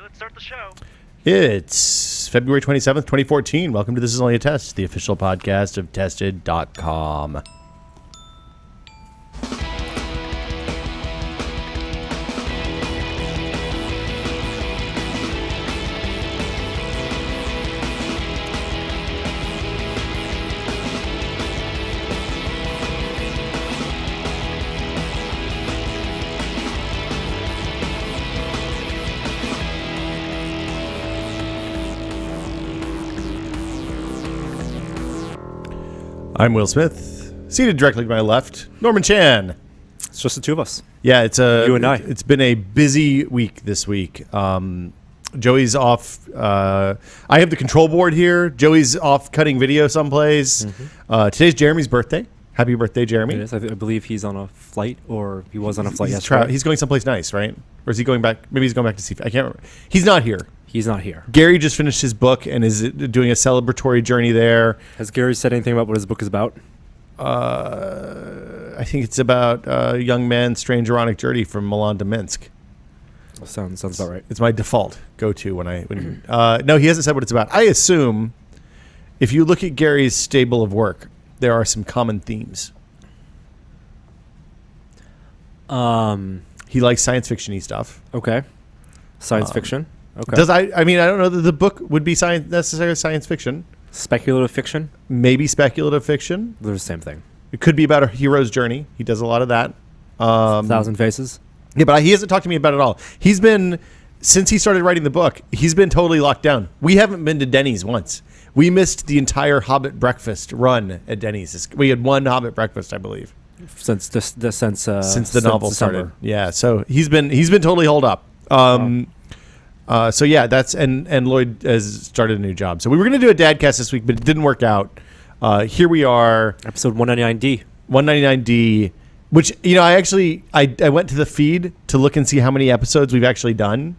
let's start the show. It's February 27th, 2014. Welcome to This Is Only a Test, the official podcast of Tested.com. I'm Will Smith. Seated directly to my left, Norman Chan. It's just the two of us. Yeah, it's you and I. It's been a busy week this week. Joey's off. I have the control board here. Joey's off cutting video someplace. Mm-hmm. Today's Jeremy's birthday. Happy birthday, Jeremy. It is. I believe he's on a flight, or he was on a flight yesterday. He's going someplace nice, right? Or is he going back? Maybe he's going back to see. I can't remember. He's not here. He's not here. Gary just finished his book and is doing a celebratory journey there. Has Gary said anything about what his book is about? I think it's about a young man's strange erotic journey from Milan to Minsk. Sounds about right. It's my default go-to when no, he hasn't said what it's about. I assume if you look at Gary's stable of work, there are some common themes. He likes science fiction-y stuff. Okay. Science fiction. Okay. Does I mean, I don't know that the book would be necessarily science fiction. Speculative fiction? Maybe speculative fiction. They're the same thing. It could be about a hero's journey. He does a lot of that. 1,000 Faces? Yeah, but he hasn't talked to me about it at all. He's been, since he started writing the book, he's been totally locked down. We haven't been to Denny's once. We missed the entire Hobbit breakfast run at Denny's. We had one Hobbit breakfast, I believe. Since the novel December. started. Yeah, so he's been totally holed up. So yeah, that's and Lloyd has started a new job. So we were going to do a Dadcast this week, but it didn't work out. Here we are, episode 199D. 199D, which I went to the feed to look and see how many episodes we've actually done.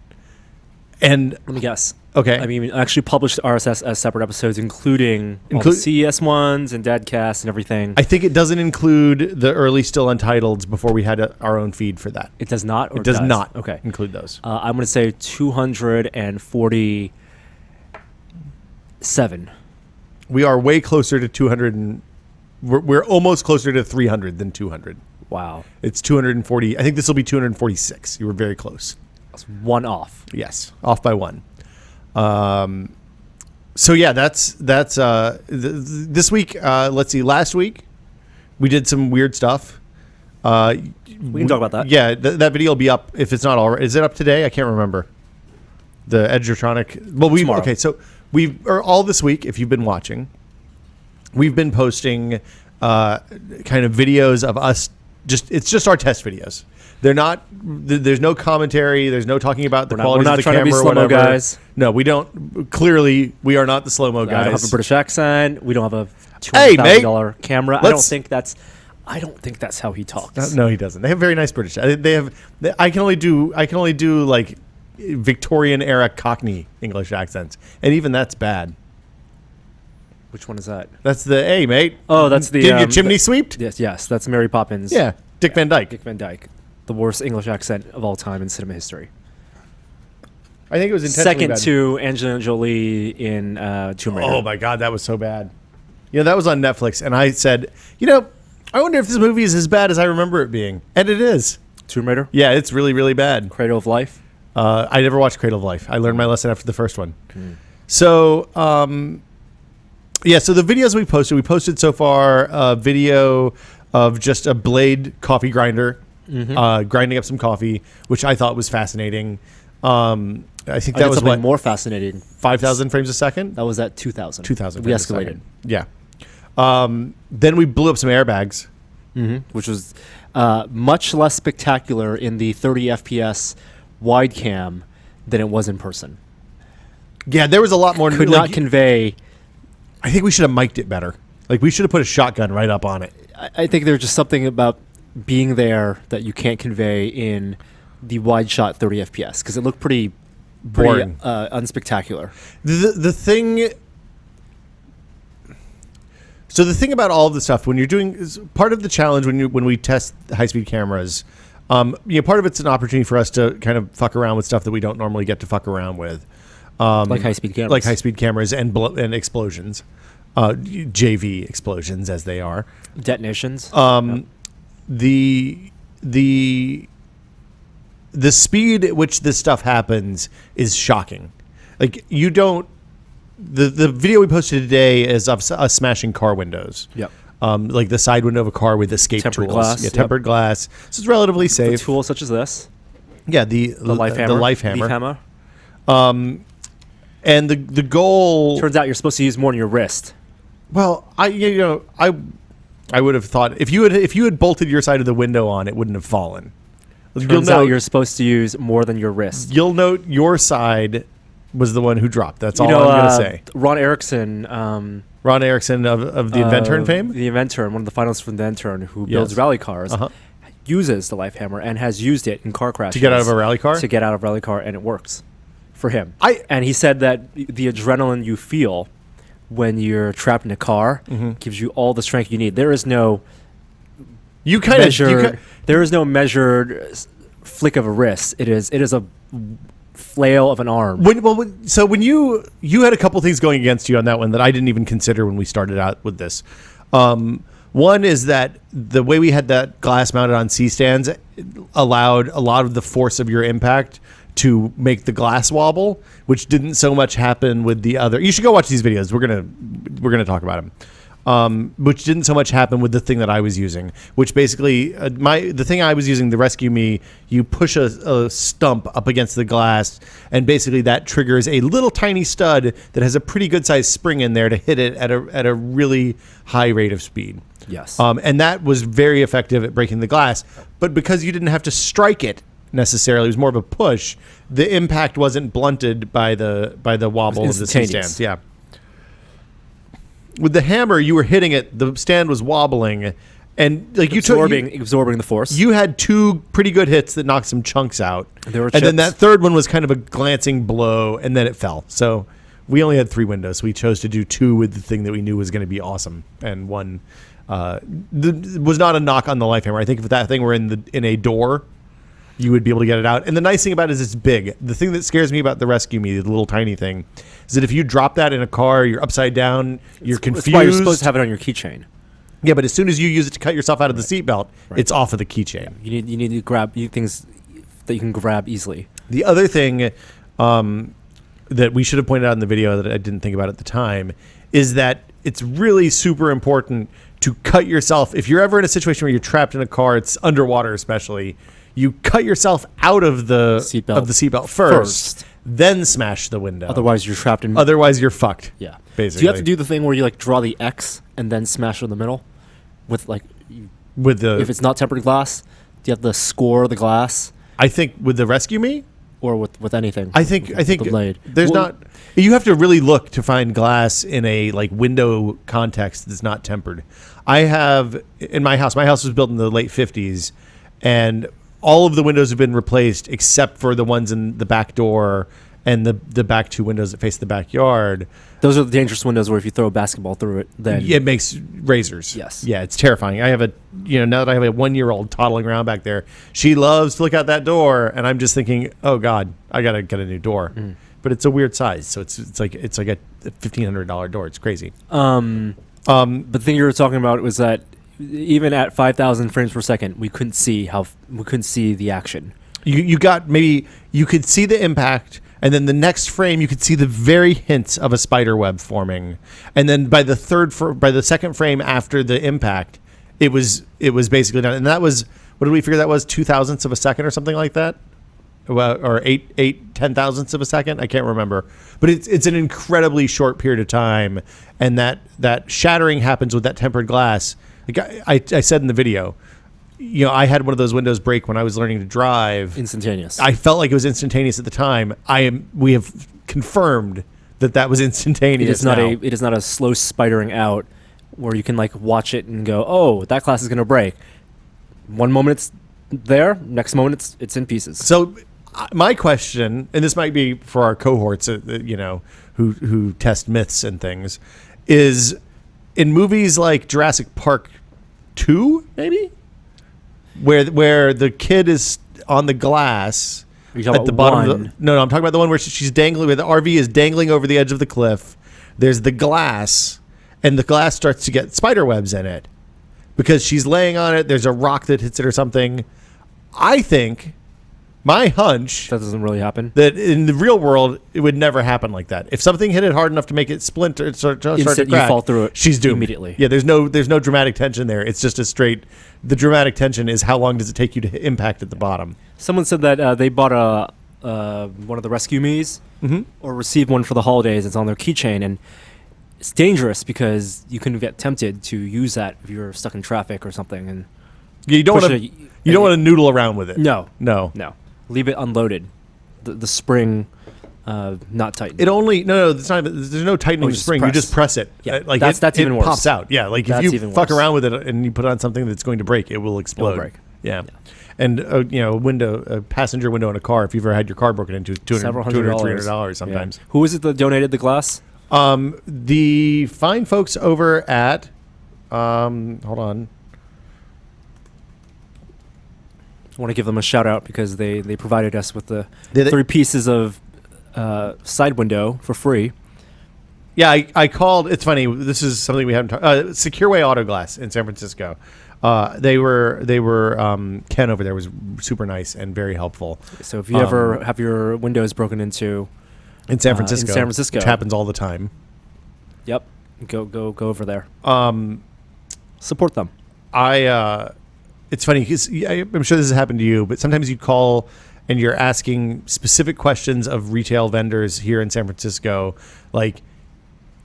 And let me guess. Okay. I mean, we actually published RSS as separate episodes, including all the CES ones and Dadcast and everything. I think it doesn't include the early Still Untitled's before we had our own feed for that. It does not? Or it does not okay. include those. I'm going to say 247. We are way closer to 200. We're almost closer to 300 than 200. Wow. It's 240. I think this will be 246. You were very close. That's one off. Yes, off by one. So yeah, that's this week. Let's see. Last week we did some weird stuff. We can talk about that. Yeah, that video will be up if it's not already. Is it up today? I can't remember. The Edgertronic. Well, Tomorrow. Okay. So all this week. If you've been watching, we've been posting kind of videos of us. It's just our test videos. They're not. There's no commentary. There's no talking about the quality of the camera. We're not trying to be slow-mo guys. No, we don't. Clearly, we are not the slow-mo guys. I don't have a British accent. We don't have a $200,000 camera. I don't think that's how he talks. No, he doesn't. They have very nice British. I can only do like Victorian era Cockney English accents, and even that's bad. Which one is that? That's the hey, mate. Oh, that's the your chimney swept. Yes, that's Mary Poppins. Yeah, Dick Van Dyke. Dick Van Dyke. The worst English accent of all time in cinema history. I think it was intentionally second bad. to Angelina Jolie in Tomb Raider. Oh my God, that was so bad. That was on Netflix, and I said, I wonder if this movie is as bad as I remember it being, and it is. Tomb Raider? Yeah, it's really, really bad. Cradle of Life? I never watched Cradle of Life. I learned my lesson after the first one. So, yeah. So the videos we posted so far a video of just a Blade coffee grinder. Grinding up some coffee, which I thought was fascinating. I think that was something more fascinating. 5,000 frames a second? That was at 2,000. 2,000 We frames a escalated. second. Yeah. Then we blew up some airbags. Which was much less spectacular in the 30 FPS wide cam than it was in person. Yeah, there was a lot more. Could not convey. I think we should have mic'd it better. Like, we should have put a shotgun right up on it. I think there's just something about being there that you can't convey in the wide shot 30 FPS because it looked pretty boring, unspectacular. The thing. So the thing about all of the stuff when you're doing is part of the challenge when we test high speed cameras Part of it's an opportunity for us to kind of fuck around with stuff that we don't normally get to fuck around with. Like high-speed cameras. Like high-speed cameras and explosions. JV explosions, as they are. Detonations. The speed at which this stuff happens is shocking. Like, you don't... The video we posted today is of us smashing car windows. Yep. Like the side window of a car with escape Tempered tools. glass. Yeah, tempered glass. So it's relatively safe. Tools such as this. Yeah, the life hammer. The life hammer. Leaf hammer. And the goal... Turns out you're supposed to use more than your wrist. Well, I would have thought if you had bolted your side of the window on, it wouldn't have fallen. Turns out you're supposed to use more than your wrist. You'll note your side was the one who dropped. That's all I'm going to say. Ron Erickson. Ron Erickson of the Inventern fame? The Inventern, one of the finalists from the Inventern, who builds rally cars, uses the life hammer and has used it in car crashes. To get out of a rally car? To get out of a rally car, and it works for him. And he said that the adrenaline you feel when you're trapped in a car gives you all the strength you need. There is no there is no measured flick of a wrist. It is a flail of an arm. When you had a couple things going against you on that one that I didn't even consider when we started out with this. One is that the way we had that glass mounted on C-stands allowed a lot of the force of your impact to make the glass wobble, which didn't so much happen with the other. You should go watch these videos. We're gonna talk about them. Which didn't so much happen with the thing that I was using, which basically the thing I was using, the Rescue Me, you push a stump up against the glass, and basically that triggers a little tiny stud that has a pretty good sized spring in there to hit it at a really high rate of speed. Yes. And that was very effective at breaking the glass, but because you didn't have to strike it necessarily, it was more of a push. The impact wasn't blunted by the wobble of the C-stands. Yeah. With the hammer, you were hitting it. The stand was wobbling, and like absorbing the force. You had two pretty good hits that knocked some chunks out, and then that third one was kind of a glancing blow, and then it fell. So we only had 3 windows. So we chose to do 2 with the thing that we knew was going to be awesome, and one was not a knock on the life hammer. I think if that thing were in a door, you would be able to get it out. And the nice thing about it is it's big. The thing that scares me about the Rescue Me, the little tiny thing, is that if you drop that in a car, you're upside down, you're confused. That's why you're supposed to have it on your keychain. Yeah, but as soon as you use it to cut yourself out of the seatbelt, it's off of the keychain. Yeah. You need to grab things that you can grab easily. The other thing that we should have pointed out in the video that I didn't think about at the time is that it's really super important to cut yourself. If you're ever in a situation where you're trapped in a car, it's underwater especially, you cut yourself out of the seatbelt first, then smash the window. Otherwise, you're trapped in. Otherwise, you're fucked. Yeah, basically. Do you have to do the thing where you like draw the X and then smash it in the middle, with if it's not tempered glass? Do you have to score the glass? I think with the Rescue Me, or with anything. I think the blade. There's not. You have to really look to find glass in a window context that's not tempered. I have in my house. My house was built in the late 50s, and all of the windows have been replaced except for the ones in the back door and the back 2 windows that face the backyard. Those are the dangerous windows where if you throw a basketball through it, then it makes razors. Yes. Yeah, it's terrifying. I have now that I have a 1-year-old toddling around back there, she loves to look out that door, and I'm just thinking, oh God, I gotta get a new door. But it's a weird size, so it's like a $1,500 door. It's crazy. But the thing you were talking about was that even at 5,000 frames per second, we couldn't see the action. You could see the impact, and then the next frame you could see the very hints of a spider web forming, and then by the second frame after the impact, it was basically done. And that was, what did we figure that was, 2,000ths of a second or something like that, or 10,000ths of a second. I can't remember, but it's an incredibly short period of time, and that shattering happens with that tempered glass. Like I said in the video, I had one of those windows break when I was learning to drive. Instantaneous. I felt like it was instantaneous at the time. We have confirmed that was instantaneous. It is not a slow spidering out where you can watch it and go, oh, that glass is going to break. One moment it's there, next moment it's in pieces. So my question, and this might be for our cohorts, who test myths and things, is in movies like Jurassic Park 2, maybe, where the kid is on the glass Are you talking at the about bottom. one? No, I'm talking about the one where she's dangling. Where the RV is dangling over the edge of the cliff. There's the glass, and the glass starts to get spider webs in it because she's laying on it. There's a rock that hits it or something. I think, my hunch, That doesn't really happen. that in the real world it would never happen like that. If something hit it hard enough to make it splinter, start to Instant, crack, you fall through it she's doomed immediately. Yeah, there's no dramatic tension there. It's just a straight. The dramatic tension is how long does it take you to impact at the bottom. Someone said that they bought one of the rescue me's or received one for the holidays. It's on their keychain, and it's dangerous because you can get tempted to use that if you're stuck in traffic or something. And You don't push want to. it- You don't want to noodle around with it. No, No. leave it unloaded. The spring not tightened. It only no. It's not. There's no tightening Oh, the just spring. press. You just press it. Yeah, like that's it even worse. pops out. Yeah, like That's if you even fuck worse. around with it and you put it on something that's going to break, it will explode. break. Yeah. And a passenger window in a car. If you've ever had your car broken into, Several $200, $100. $300 sometimes. Yeah. Who is it that donated the glass? The fine folks over at, hold on. I want to give them a shout out because they provided us with the Did they- 3 pieces of side window for free. Yeah, I called. It's funny. This is something we haven't talked. Secureway Auto Glass in San Francisco. They were Ken over there was super nice and very helpful So if you ever have your windows broken into, in San Francisco. Which happens all the time. yep, go over there. Support them. It's funny because I'm sure this has happened to you, but sometimes you call and you're asking specific questions of retail vendors here in San Francisco, like,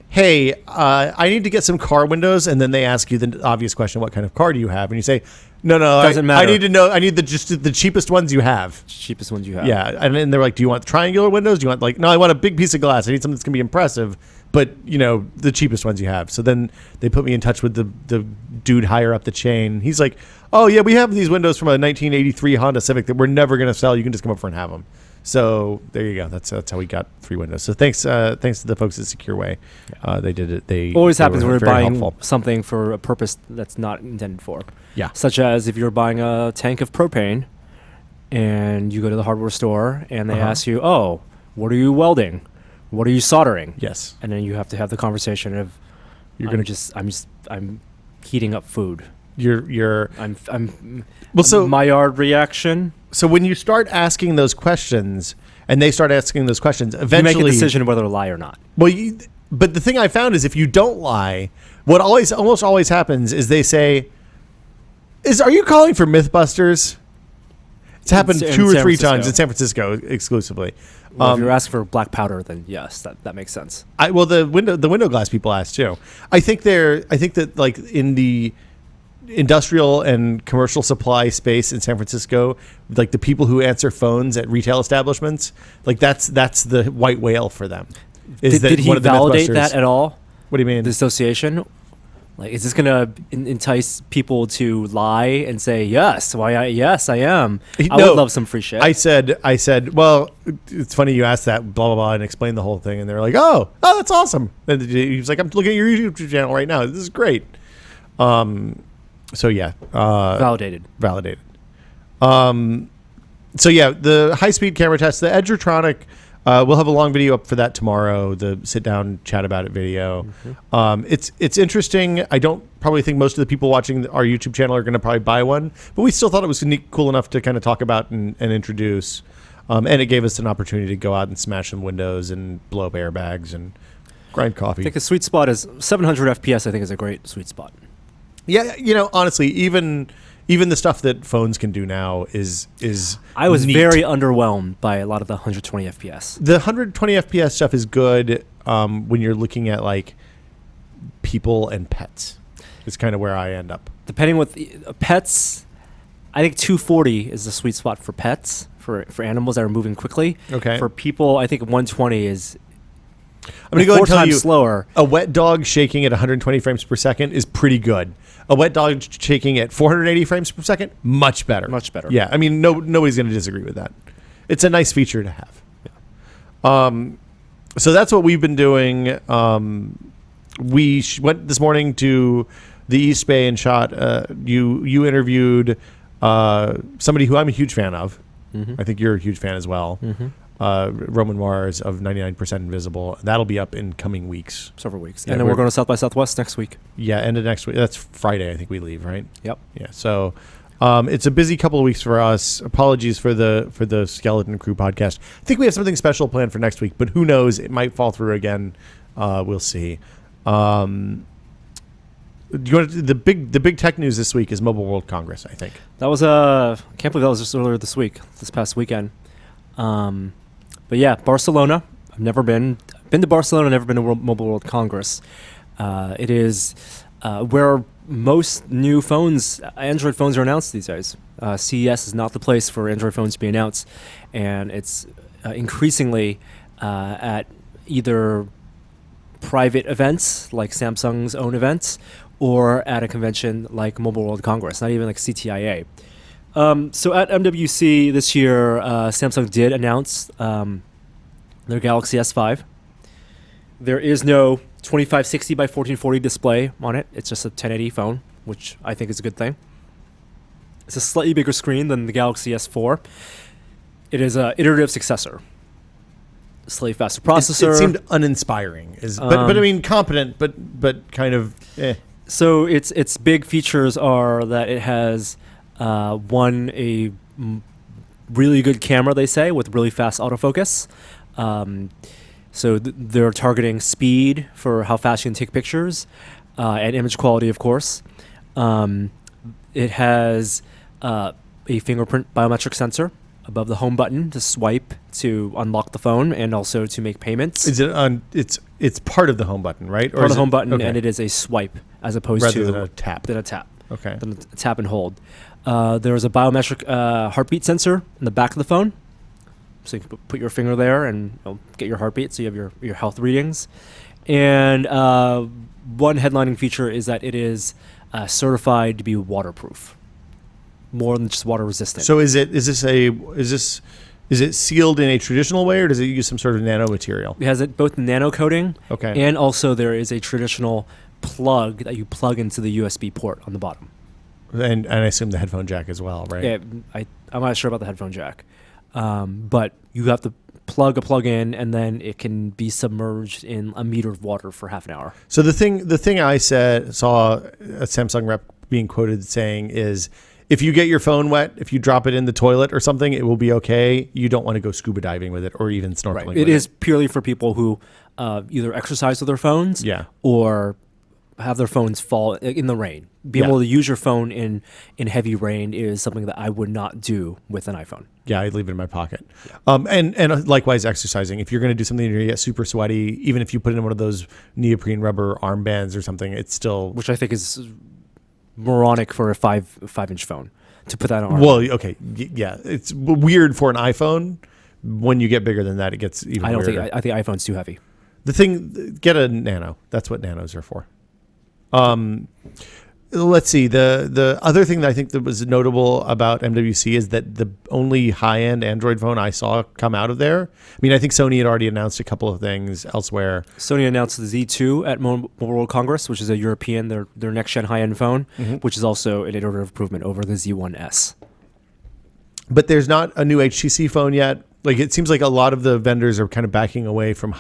hey, I need to get some car windows. And then they ask you the obvious question, what kind of car do you have? And you say, no, Doesn't I matter. need to know. I need just the cheapest ones you have. Cheapest ones you have. Yeah. And then they're like, do you want triangular windows? Do you want no, I want a big piece of glass. I need something that's going to be impressive, but the cheapest ones you have. So then they put me in touch with the dude higher up the chain. He's like, oh yeah, we have these windows from a 1983 Honda Civic that we're never going to sell. You can just come over and have them. So there you go. That's how we got 3 windows. So thanks to the folks at Secureway. They did it. They Always they happens were when you're very buying helpful. something for a purpose that's not intended for. Yeah. Such as if you're buying a tank of propane and you go to the hardware store and they ask you, oh, what are you welding? What are you soldering? Yes. And then you have to have the conversation of, I'm heating up food. You're I'm well. So Maillard reaction. So when you start asking those questions, and they start asking those questions, You eventually make a decision whether to lie or not. Well, but the thing I found is if you don't lie, what almost always happens is they say, "Are you calling for MythBusters?" It's happened In 2 or San 3 times Francisco. in San Francisco exclusively. Well, if you're asking for black powder, then yes, that makes sense. The window glass people ask too. I think that like in the industrial and commercial supply space in San Francisco, like the people who answer phones at retail establishments, like that's the white whale for them. Did he validate that at all? What do you mean? The association? Like, is this going to entice people to lie and say, yes, yes, I am. I would love some free shit. I said, well, it's funny you asked that, blah, blah, blah, and explained the whole thing. And they're like, oh, that's awesome. And he was like, I'm looking at your YouTube channel right now. This is great. So yeah. Validated. So yeah, the high-speed camera test, the Edgertronic, we'll have a long video up for that tomorrow, the sit-down, chat about it video. It's interesting. I don't probably think most of the people watching our YouTube channel are going to probably buy one, but we still thought it was cool enough to kind of talk about and introduce. And it gave us an opportunity to go out and smash some windows and blow up airbags and grind coffee. I think the sweet spot is 700 FPS. I think is a great sweet spot. Yeah, honestly, even the stuff that phones can do now is I was neat. very underwhelmed by a lot of the 120 FPS. The 120 FPS stuff is good when you're looking at like people and pets. It's kind of where I end up. Depending with pets, I think 240 is the sweet spot for pets, for animals that are moving quickly. Okay. For people, I think 120 is I'm going to go and 4 tell times you, slower. a wet dog shaking at 120 frames per second is pretty good. A wet dog shaking at 480 frames per second, much better. Much better. Yeah, I mean, nobody's going to disagree with that. It's a nice feature to have. Yeah. So that's what we've been doing. We went this morning to the East Bay and shot. You interviewed somebody who I'm a huge fan of. Mm-hmm. I think you're a huge fan as well. Mm-hmm. Roman Mars of 99% Invisible. That'll be up in coming weeks. Several weeks. Yeah, And then we're going to South by Southwest next week. Yeah, end of next week. That's Friday, I think we leave, right? Yep. Yeah. So it's a busy couple of weeks for us. Apologies for the Skeleton Crew podcast. I think we have something special planned for next week, but who knows? It might fall through again. We'll see. The big tech news this week is Mobile World Congress, I think. That was I can't believe that was just earlier this past weekend. But yeah, Barcelona. I've never been to Barcelona, never been to Mobile World Congress. It is where most new phones, Android phones, are announced these days. CES is not the place for Android phones to be announced, and it's increasingly at either private events like Samsung's own events, or at a convention like Mobile World Congress, not even like CTIA. So at MWC this year, Samsung did announce their Galaxy S5. There is no 2560 by 1440 display on it. It's just a 1080 phone, which I think is a good thing. It's a slightly bigger screen than the Galaxy S4. It is an iterative successor. Slightly faster processor. It seemed uninspiring, but I mean competent, but kind of. So its big features are that it has a really good camera, they say, with really fast autofocus. So they're targeting speed for how fast you can take pictures, and image quality, of course. It has a fingerprint biometric sensor above the home button to swipe to unlock the phone and also to make payments. Is it on? It's part of the home button, right? Part of the home button, okay. And it is a swipe as opposed rather to than a tap. Okay. Than a tap and hold. There is a biometric heartbeat sensor in the back of the phone, so you can put your finger there and get your heartbeat, so you have your health readings. And one headlining feature is that it is certified to be waterproof, more than just water resistant. So is it sealed in a traditional way, or does it use some sort of nano material? It has both nano coating, okay, and also there is a traditional plug that you plug into the USB port on the bottom. And I assume the headphone jack as well, right? Yeah, I'm not sure about the headphone jack, but you have to plug a plug in, and then it can be submerged in a meter of water for half an hour. So the thing I saw a Samsung rep being quoted saying is, if you get your phone wet, if you drop it in the toilet or something, it will be okay. You don't want to go scuba diving with it or even snorkeling. Right. It is purely for people who either exercise with their phones, or have their phones fall in the rain. Being able to use your phone in heavy rain is something that I would not do with an iPhone. Yeah, I'd leave it in my pocket. Yeah. And likewise, exercising. If you're going to do something and you get super sweaty, even if you put it in one of those neoprene rubber armbands or something, it's still... Which I think is moronic for a 5-inch phone to put that on. Well, okay, yeah. It's weird for an iPhone. When you get bigger than that, it gets even weirder. I think iPhone's too heavy. Get a Nano. That's what Nanos are for. Let's see. The other thing that I think that was notable about MWC is that the only high-end Android phone I saw come out of there. I mean, I think Sony had already announced a couple of things elsewhere. Sony announced the Z2 at Mobile World Congress, which is a European, their next-gen high-end phone, which is also an iterative improvement over the Z1S. But there's not a new HTC phone yet. Like, it seems like a lot of the vendors are kind of backing away from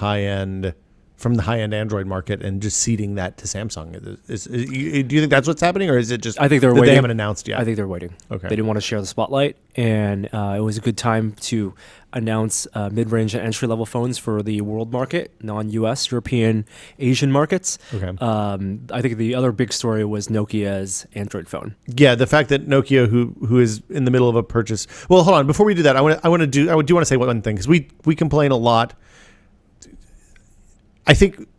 the high-end Android market and just ceding that to Samsung. Do you think that's what's happening, or is it just I think they're waiting. They haven't announced yet? I think they're waiting. Okay. They didn't want to share the spotlight, and it was a good time to announce mid-range and entry-level phones for the world market, non-US, European, Asian markets. Okay. I think the other big story was Nokia's Android phone. Yeah, the fact that Nokia, who is in the middle of a purchase. Well, hold on. Before we do that, I do want to say one thing, because we complain a lot. I think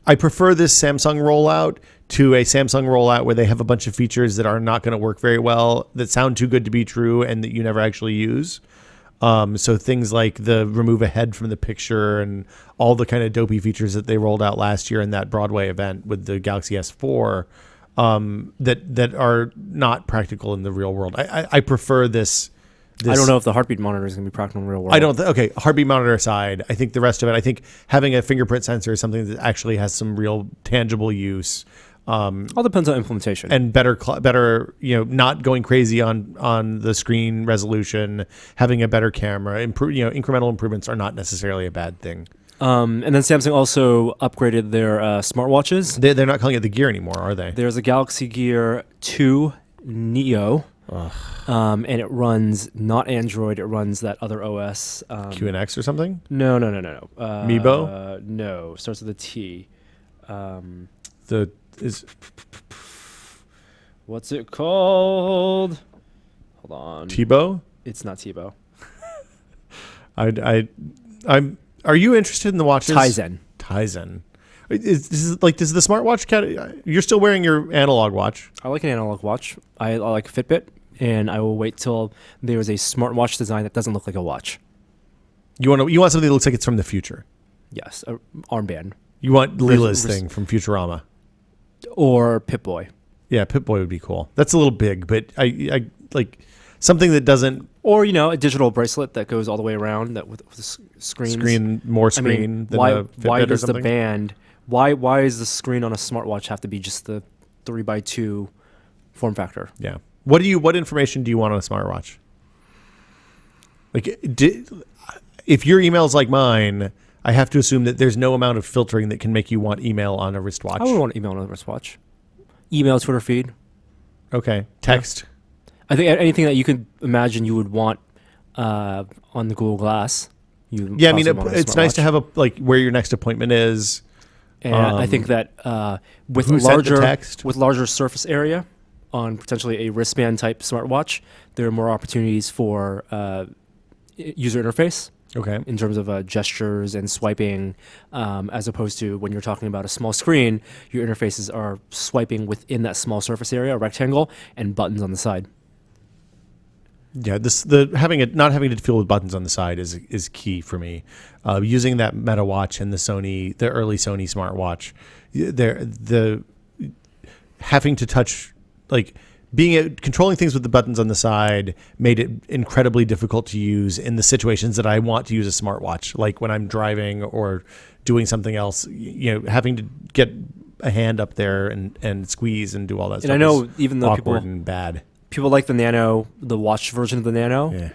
I prefer this Samsung rollout to a Samsung rollout where they have a bunch of features that are not going to work very well, that sound too good to be true, and that you never actually use. So things like the remove a head from the picture and all the kind of dopey features that they rolled out last year in that Broadway event with the Galaxy S4 that are not practical in the real world. I prefer this. I don't know if the heartbeat monitor is going to be practical in the real world. I don't. Okay, heartbeat monitor aside, I think the rest of it. I think having a fingerprint sensor is something that actually has some real tangible use. All depends on implementation. and better, not going crazy on the screen resolution, having a better camera. Incremental improvements are not necessarily a bad thing. And then Samsung also upgraded their smartwatches. They're not calling it the Gear anymore, are they? There's a Galaxy Gear 2 Neo, and it runs not Android. It runs that other OS. QNX or something? No. Meebo? No, starts with a T. What's it called? Hold on. Tebow? It's not Tebow. Are you interested in the watches? Tizen. Does the smartwatch you're still wearing your analog watch? I like an analog watch. I like Fitbit, and I will wait till there's a smartwatch design that doesn't look like a watch. You want something that looks like it's from the future. Yes, a armband. You want Leela's thing from Futurama. Or Pip-Boy. Yeah, Pip-Boy would be cool. That's a little big, but I like something that doesn't... Or, a digital bracelet that goes all the way around that with screen. More screen than a Fitbit why or does something? the band... Why does the screen on a smartwatch have to be just the 3x2 form factor? Yeah. What information do you want on a smartwatch? If your email's like mine, I have to assume that there's no amount of filtering that can make you want email on a wristwatch. I would want email on a wristwatch. Email, Twitter feed. Okay. Text. I think anything that you could imagine you would want on the Google Glass. It's nice to have where your next appointment is. And I think that with larger surface area on potentially a wristband type smartwatch, there are more opportunities for user interface. Okay. In terms of gestures and swiping, as opposed to when you're talking about a small screen, your interfaces are swiping within that small surface area, a rectangle, and buttons on the side. Yeah, not having to fill with buttons on the side is key for me. Using that Meta Watch and the early Sony smartwatch, the having to touch controlling things with the buttons on the side made it incredibly difficult to use in the situations that I want to use a smartwatch, like when I'm driving or doing something else. Having to get a hand up there and squeeze and do all that stuff. And I know even though awkward and bad. People like the Nano, the watch version of the Nano. Yeah.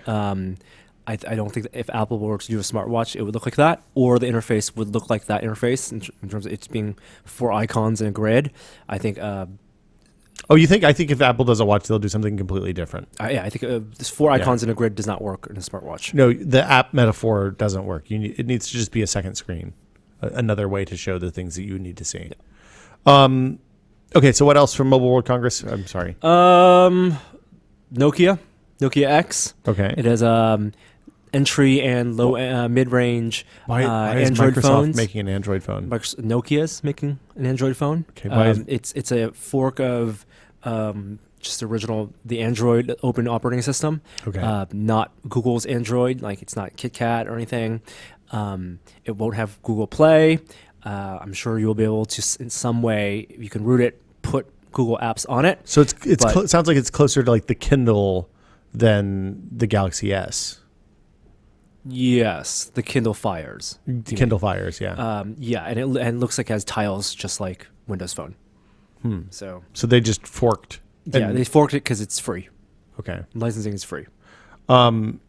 I don't think that if Apple were to do a smartwatch, it would look like that, or the interface would look like that interface in terms of it being 4 icons in a grid. I think. You think? I think if Apple does a watch, they'll do something completely different. I think this 4 icons in a grid does not work in a smartwatch. No, the app metaphor doesn't work. It needs to just be a second screen, another way to show the things that you need to see. Yeah. Okay, so what else from Mobile World Congress? I'm sorry. Nokia X. Okay. It has entry and low mid-range why is Android Microsoft phones. making an Android phone? Nokia's making an Android phone. Okay, it's a fork of just the Android open operating system. Okay. Not Google's Android. It's not KitKat or anything. It won't have Google Play. I'm sure you'll be able to, in some way, you can root it, put Google apps on it. So it sounds like it's closer to the Kindle than the Galaxy S. Yes, the Kindle Fires. Kindle Fires, yeah. And it looks like it has tiles just like Windows Phone. So they just forked. Yeah, they forked it because it's free. Okay. Licensing is free. And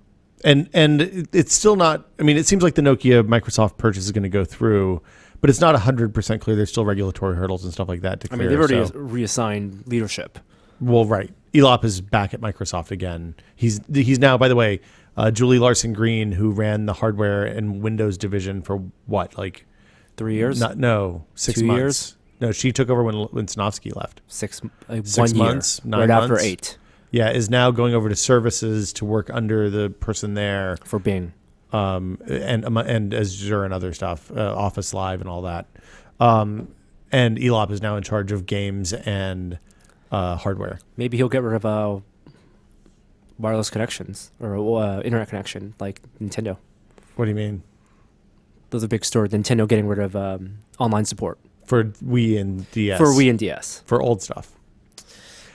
it's still not. I mean, it seems like the Nokia Microsoft purchase is going to go through, but it's not 100% clear. There's still regulatory hurdles and stuff like that to clear. They've already reassigned leadership. Well, right. Elop is back at Microsoft again. He's now, by the way, Julie Larson Green, who ran the hardware and Windows division for what, 3 years? 6 2 months. years? No, she took over when Snovsky left. 6 1 months, year, 9 right months. after 8. Yeah, is now going over to services to work under the person there for Bing, and Azure and other stuff, Office Live and all that. And Elop is now in charge of games and hardware. Maybe he'll get rid of wireless connections or internet connection like Nintendo. What do you mean? Those are big stories. Nintendo getting rid of online support for Wii and DS. For Wii and DS. For old stuff.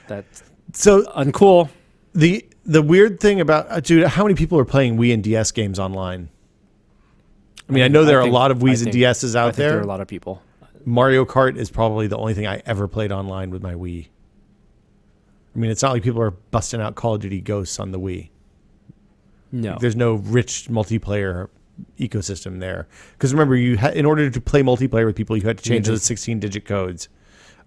That's so uncool. The weird thing about dude, how many people are playing Wii and DS games online? I mean, I know there are a lot of Wii's and DSs out there. There are a lot of people. Mario Kart is probably the only thing I ever played online with my Wii. I mean, it's not like people are busting out Call of Duty Ghosts on the Wii. No. There's no rich multiplayer ecosystem there. Because remember, in order to play multiplayer with people, you had to change those 16-digit codes.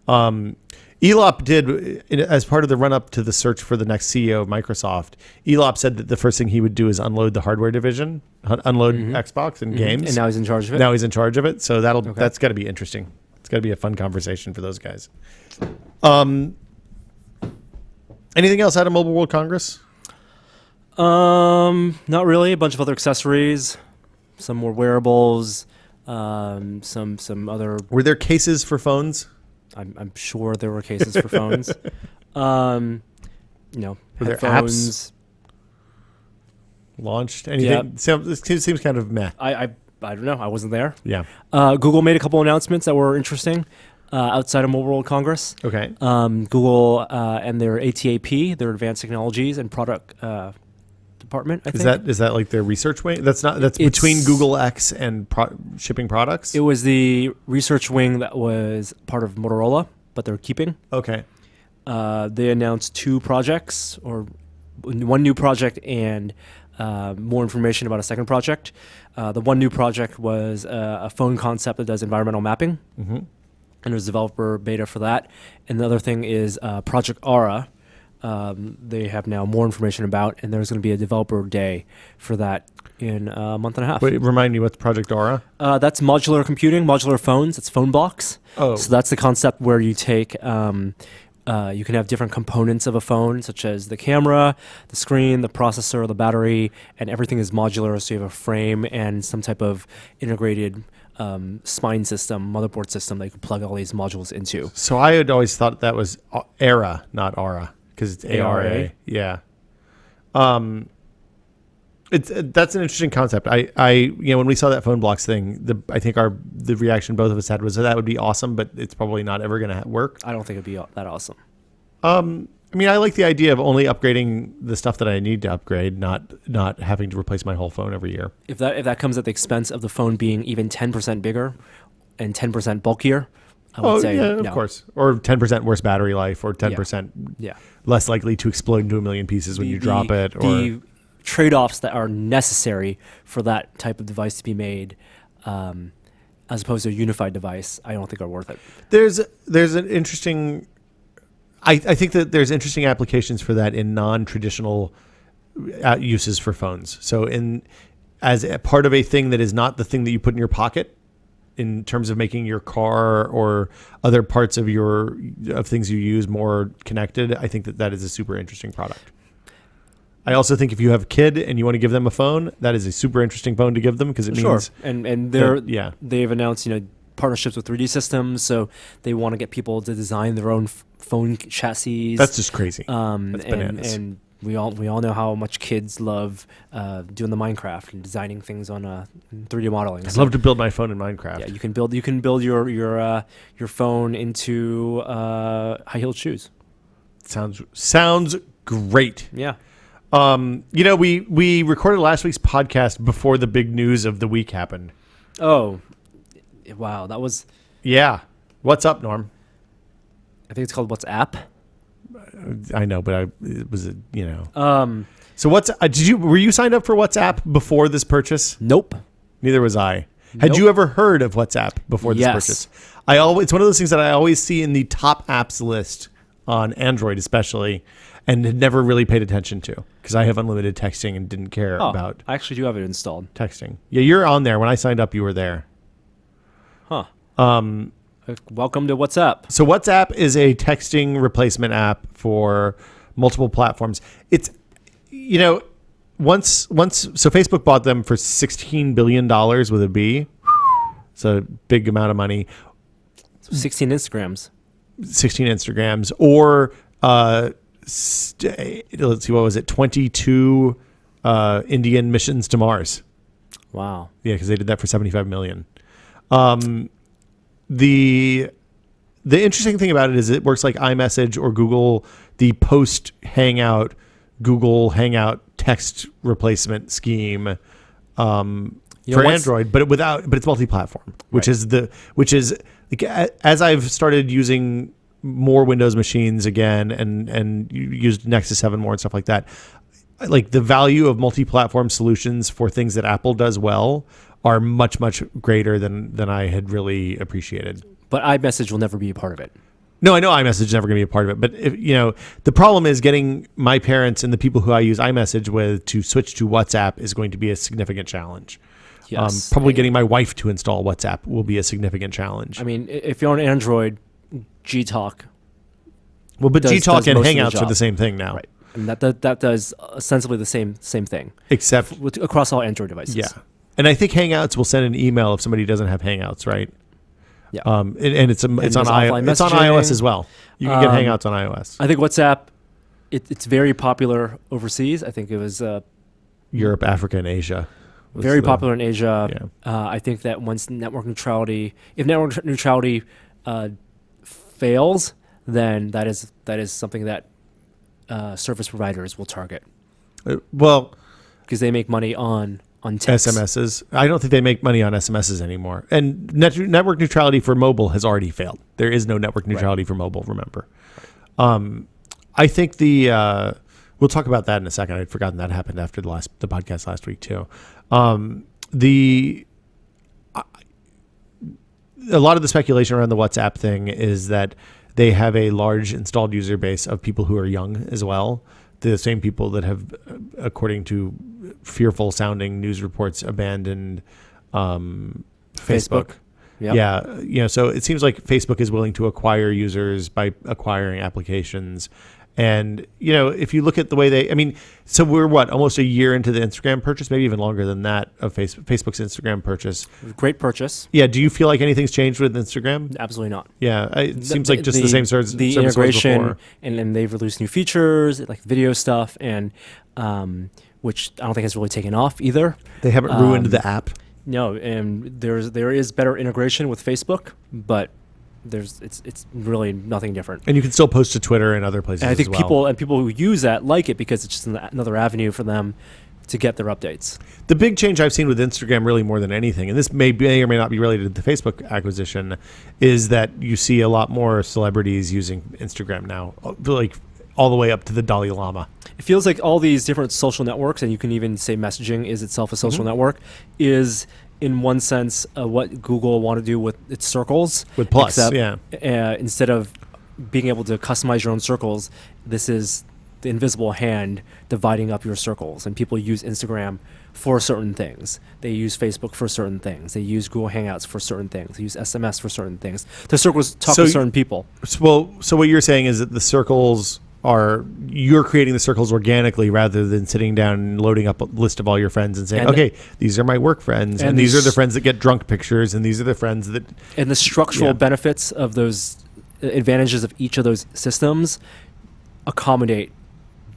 Elop did, as part of the run-up to the search for the next CEO of Microsoft, Elop said that the first thing he would do is unload the hardware division, unload Xbox and games. And now he's in charge of it? Now he's in charge of it. So that's got to be interesting. It's got to be a fun conversation for those guys. Anything else out of Mobile World Congress? Not really. A bunch of other accessories, some more wearables, some other. Were there cases for phones? I'm sure there were cases for phones. Were there apps launched? Anything? Yeah. It seems kind of meh. I don't know. I wasn't there. Yeah. Google made a couple announcements that were interesting. Outside of Mobile World Congress. Okay. Google and their ATAP, their Advanced Technologies and Product Department, I think. Is that like their research wing? That's between Google X and shipping products? It was the research wing that was part of Motorola, but they're keeping. Okay. They announced 2 projects, or 1 new project and more information about a second project. The 1 new project was a phone concept that does environmental mapping. Mm-hmm. And there's developer beta for that. And the other thing is Project Aura. They have now more information about, and there's going to be a developer day for that in a month and a half. Wait, remind me, what's Project Aura? That's modular computing, modular phones. It's phone blocks. Oh. So that's the concept where you take, you can have different components of a phone, such as the camera, the screen, the processor, the battery, and everything is modular. So you have a frame and some type of integrated spine system, motherboard system that you can plug all these modules into. So I had always thought that was Era, not Aura, because it's ARA. Yeah. That's an interesting concept. When we saw that phone blocks thing, I think the reaction both of us had was that would be awesome, but it's probably not ever going to work. I don't think it'd be that awesome. I mean, I like the idea of only upgrading the stuff that I need to upgrade, not having to replace my whole phone every year. If that comes at the expense of the phone being even 10% bigger and 10% bulkier, I would say yeah, no. Of course. Or 10% worse battery life, or 10% less likely to explode into a million pieces when you drop it. Or the trade-offs that are necessary for that type of device to be made, as opposed to a unified device, I don't think are worth it. There's an interesting... I think that there's interesting applications for that in non-traditional uses for phones. So as a part of a thing that is not the thing that you put in your pocket, in terms of making your car or other parts of things you use more connected, I think that is a super interesting product. I also think if you have a kid and you want to give them a phone, that is a super interesting phone to give them, because it means... And they've announced partnerships with 3D systems, so they want to get people to design their own phone chassis. That's just crazy. That's bananas. And we all know how much kids love doing the Minecraft and designing things on 3D modeling. I'd love to build my phone in Minecraft. Yeah, you can build your phone into high-heeled shoes. Sounds great. Yeah. We recorded last week's podcast before the big news of the week happened. Oh, wow, that was... Yeah. What's up, Norm? I think it's called WhatsApp. I know, but it was So were you signed up for WhatsApp before this purchase? Nope. Neither was I. Had you ever heard of WhatsApp before this purchase? It's one of those things that I always see in the top apps list on Android, especially, and had never really paid attention to, because I have unlimited texting and didn't care about. I actually do have it installed. Texting. Yeah, you're on there. When I signed up, you were there. Huh. Welcome to WhatsApp. So WhatsApp is a texting replacement app for multiple platforms. It's, once so Facebook bought them for $16 billion with a B. It's a big amount of money. 16 Instagrams. 16 Instagrams, or let's see, what was it? 22 Indian missions to Mars. Wow. Yeah, because they did that for $75 million. The interesting thing about it is it works like iMessage or Google, the post Hangout, Google Hangout text replacement scheme for Android, but it's multi-platform, which is as I've started using more Windows machines again and used Nexus 7 more and stuff like that, like the value of multi-platform solutions for things that Apple does well are much, much greater than I had really appreciated. But iMessage will never be a part of it. No, I know iMessage is never going to be a part of it, but the problem is getting my parents and the people who I use iMessage with to switch to WhatsApp is going to be a significant challenge. Yes. Probably getting my wife to install WhatsApp will be a significant challenge. I mean, if you're on Android, Gtalk. Well, but does Gtalk and most of the Hangouts are job. the same thing now. Right. And that does ostensibly the same thing. Except Across all Android devices. Yeah. And I think Hangouts will send an email if somebody doesn't have Hangouts, right? Yeah. And it's on there's it's on messaging. iOS as well. You can get Hangouts on iOS. I think WhatsApp, it's very popular overseas. I think it was Europe, Africa, and Asia. very popular in Asia. Yeah. I think that once network neutrality, if network neutrality fails, then that is something that service providers will target Well, because they make money on text. SMSs. I don't think they make money on SMSs anymore. And network neutrality for mobile has already failed. There is no network neutrality for mobile, remember. I think we'll talk about that in a second. I'd forgotten that happened after the podcast last week too. A lot of the speculation around the WhatsApp thing is that they have a large installed user base of people who are young as well. The same people that have, according to fearful sounding news reports, abandoned Facebook. Yep. Yeah. So it seems like Facebook is willing to acquire users by acquiring applications. And, if you look at the way so we're almost a year into the Instagram purchase, maybe even longer than that, of Facebook's Instagram purchase. Great purchase. Yeah. Do you feel like anything's changed with Instagram? Absolutely not. Yeah. It seems like just the same service. The integration, and they've released new features like video stuff, and which I don't think has really taken off either. They haven't ruined the app. No, and there is better integration with Facebook, but it's really nothing different. And you can still post to Twitter and other places. And I think as well. people who use that like it because it's just another avenue for them to get their updates. The big change I've seen with Instagram, really more than anything, and this may or may not be related to the Facebook acquisition, is that you see a lot more celebrities using Instagram now, like all the way up to the Dalai Lama. It feels like all these different social networks, and you can even say messaging is itself a social network, is in one sense what Google want to do with its circles. With Plus, except, instead of being able to customize your own circles, this is the invisible hand dividing up your circles. And people use Instagram for certain things. They use Facebook for certain things. They use Google Hangouts for certain things. They use SMS for certain things. The circles talk to certain people. So what you're saying is that the circles you're creating the circles organically rather than sitting down and loading up a list of all your friends and saying, okay, these are my work friends, and these are the friends that get drunk pictures, and these are the friends that... And the structural benefits of those advantages of each of those systems accommodate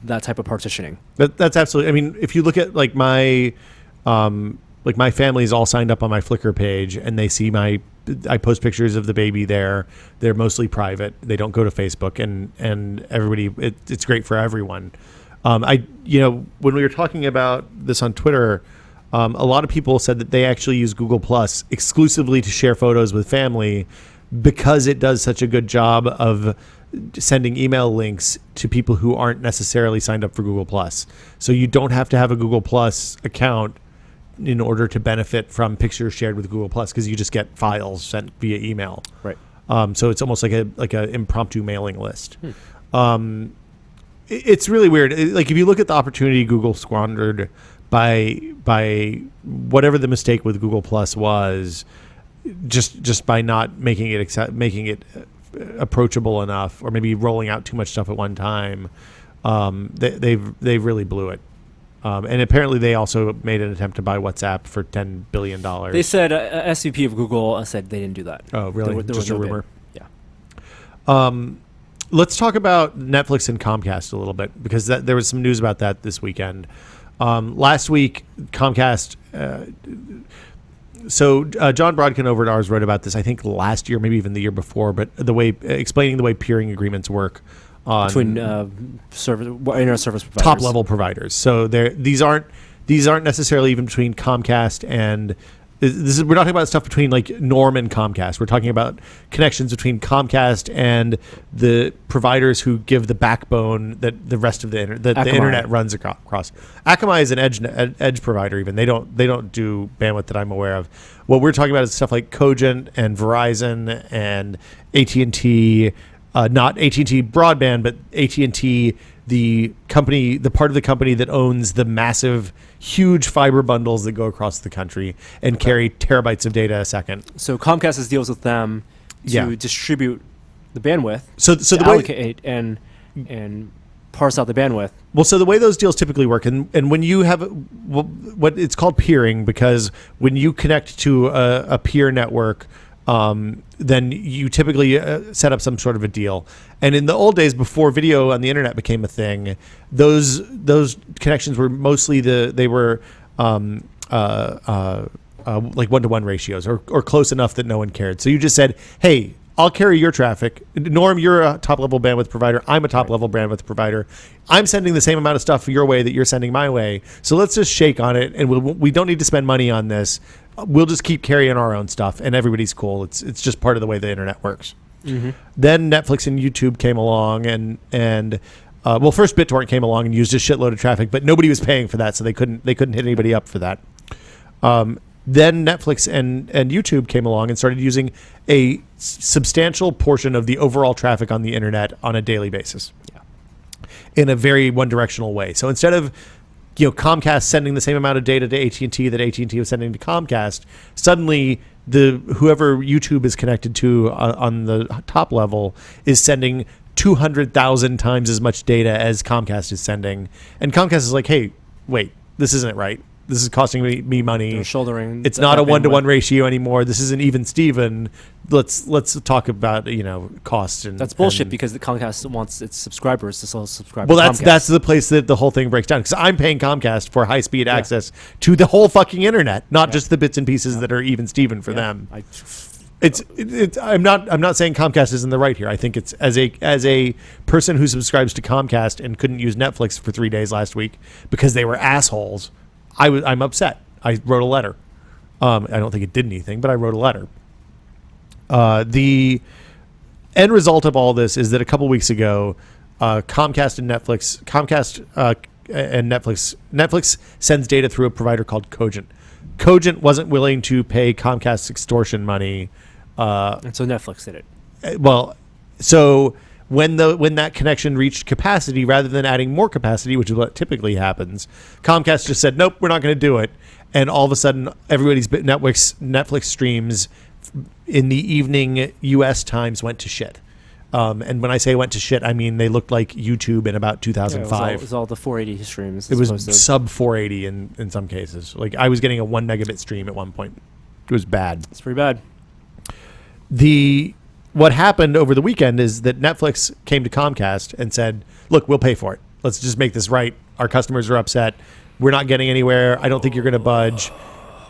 that type of partitioning. That's absolutely... I mean, if you look at my family is all signed up on my Flickr page, and they see I post pictures of the baby there. They're mostly private. They don't go to Facebook, and everybody. It's great for everyone. When we were talking about this on Twitter, a lot of people said that they actually use Google Plus exclusively to share photos with family because it does such a good job of sending email links to people who aren't necessarily signed up for Google Plus. So you don't have to have a Google Plus account in order to benefit from pictures shared with Google Plus, because you just get files sent via email. Right. So it's almost like a impromptu mailing list. It's really weird. Like if you look at the opportunity Google squandered by whatever the mistake with Google Plus was, just by not making it approachable enough, or maybe rolling out too much stuff at one time, they've really blew it. And apparently they also made an attempt to buy WhatsApp for $10 billion. They said SVP of Google said they didn't do that. Oh, really? There Just was a no rumor? bid. Yeah. Let's talk about Netflix and Comcast a little bit, because there was some news about that this weekend. Last week, Comcast... John Brodkin over at ours wrote about this, I think last year, maybe even the year before, but explaining the way peering agreements work between internet service providers, top level providers. So these aren't necessarily even between Comcast and we're not talking about stuff between like Norm and Comcast. We're talking about connections between Comcast and the providers who give the backbone that the rest of the internet runs across. Akamai is an edge provider. Even they don't do bandwidth that I'm aware of. What we're talking about is stuff like Cogent and Verizon and AT&T, not AT&T broadband, but AT&T, the company, the part of the company that owns the massive, huge fiber bundles that go across the country and carry terabytes of data a second. So Comcast has deals with them to distribute the bandwidth. So the allocate and parse out the bandwidth. Well, so the way those deals typically work, and when you have what it's called peering, because when you connect to a peer network, then you typically set up some sort of a deal. And in the old days, before video on the internet became a thing, those connections were mostly like 1-to-1 ratios or close enough that no one cared. So you just said, hey, I'll carry your traffic. Norm, you're a top-level bandwidth provider. I'm a top-level bandwidth provider. I'm sending the same amount of stuff your way that you're sending my way. So let's just shake on it, and we don't need to spend money on this. We'll just keep carrying our own stuff, and everybody's cool. It's just part of the way the internet works. Mm-hmm. Then Netflix and YouTube came along, and first BitTorrent came along and used a shitload of traffic, but nobody was paying for that, so they couldn't hit anybody up for that. Then Netflix and YouTube came along and started using a substantial portion of the overall traffic on the internet on a daily basis, in a very one-directional way. So instead of Comcast sending the same amount of data to AT&T that AT&T was sending to Comcast, suddenly whoever YouTube is connected to on the top level is sending 200,000 times as much data as Comcast is sending, and Comcast is like, hey, wait, this isn't right. This is costing me money. They're shouldering. It's not a 1-to-1 ratio anymore. This isn't even Steven. Let's talk about costs and that's bullshit because the Comcast wants its subscribers to still subscribe. Well, to Comcast. that's the place that the whole thing breaks down, because I'm paying Comcast for high speed access to the whole fucking internet, not just the bits and pieces that are even Steven for them. I'm not saying Comcast isn't the right here. I think it's as a person who subscribes to Comcast and couldn't use Netflix for 3 days last week because they were assholes. I'm upset. I wrote a letter. I don't think it did anything, but I wrote a letter. The end result of all this is that a couple weeks ago, Comcast and Netflix sends data through a provider called Cogent. Cogent wasn't willing to pay Comcast extortion money. And so Netflix did it. So when that connection reached capacity, rather than adding more capacity, which is what typically happens, Comcast just said, nope, we're not going to do it. And all of a sudden, everybody's Netflix streams in the evening U.S. times went to shit. And when I say went to shit, I mean they looked like YouTube in about 2005. It was all the 480 streams. It was sub 480 in some cases. Like I was getting a 1 megabit stream at one point. It was bad. It's pretty bad. What happened over the weekend is that Netflix came to Comcast and said, look, we'll pay for it. Let's just make this right. Our customers are upset. We're not getting anywhere. I don't think you're going to budge.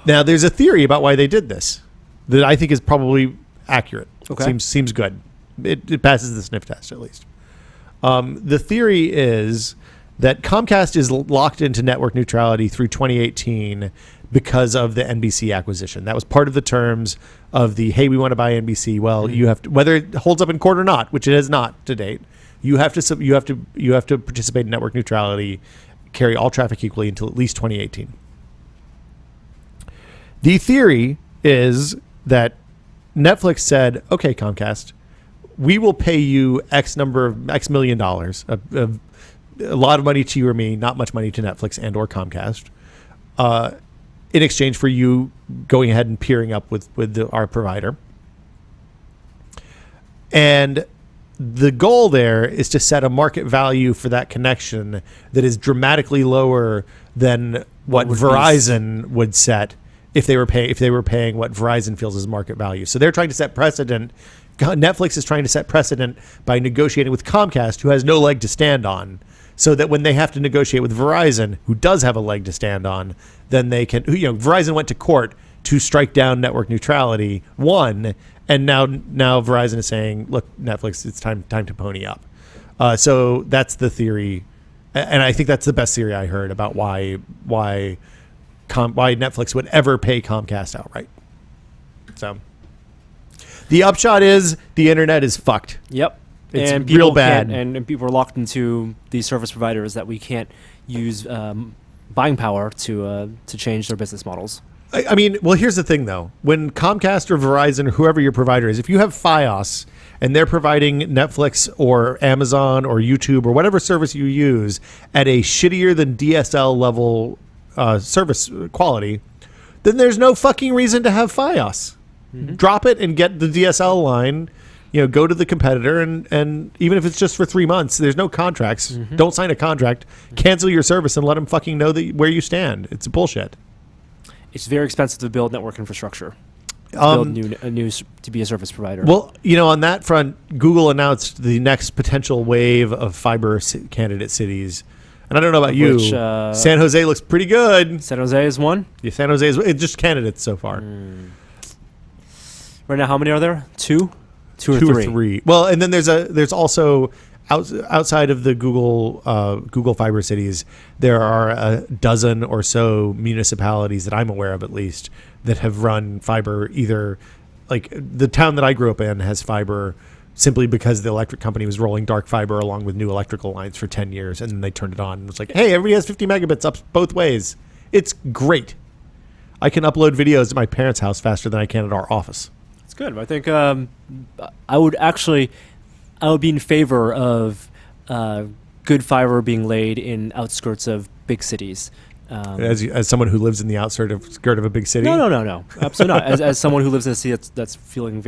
Now, there's a theory about why they did this that I think is probably accurate. Okay. Seems good. It passes the sniff test, at least. The theory is that Comcast is locked into network neutrality through 2018 because of the NBC acquisition. That was part of the terms of the, hey, we want to buy NBC. Well, you have to, whether it holds up in court or not, which it has not to date, you have to participate in network neutrality, carry all traffic equally until at least 2018. The theory is that Netflix said, okay, Comcast, we will pay you X million dollars, a lot of money to you or me, not much money to Netflix and or Comcast, in exchange for you going ahead and peering up with our provider. And the goal there is to set a market value for that connection that is dramatically lower than what Verizon would set if they were paying what Verizon feels is market value. So they're trying to set precedent. Netflix is trying to set precedent by negotiating with Comcast, who has no leg to stand on, so that when they have to negotiate with Verizon, who does have a leg to stand on, then they can. Verizon went to court to strike down network neutrality, won, and now Verizon is saying, look, Netflix, it's time to pony up. So that's the theory, and I think that's the best theory I heard about why why Netflix would ever pay Comcast outright. So the upshot is the internet is fucked. Yep. It's and real bad. And people are locked into these service providers that we can't use buying power to change their business models. I mean, well, here's the thing, though. When Comcast or Verizon or whoever your provider is, if you have Fios and they're providing Netflix or Amazon or YouTube or whatever service you use at a shittier than DSL level service quality, then there's no fucking reason to have Fios. Mm-hmm. Drop it and get the DSL line. Go to the competitor and even if it's just for 3 months, there's no contracts. Mm-hmm. Don't sign a contract. Cancel your service and let them fucking know where you stand. It's bullshit. It's very expensive to build network infrastructure. To build to be a service provider. Well, on that front, Google announced the next potential wave of fiber candidate cities. And I don't know about you. San Jose looks pretty good. San Jose is one? Yeah, San Jose is just candidates so far. Right now, how many are there? Two or three. Well, and then there's also outside of the Google Fiber cities, there are a dozen or so municipalities that I'm aware of, at least, that have run fiber. Either like the town that I grew up in has fiber simply because the electric company was rolling dark fiber along with new electrical lines for 10 years, and then they turned it on. And it's like, hey, everybody has 50 megabits up both ways. It's great. I can upload videos at my parents' house faster than I can at our office. It's good. I think I would be in favor of good fiber being laid in outskirts of big cities. As someone who lives in the outskirt of a big city? No. Absolutely not. As someone who lives in a city that's feeling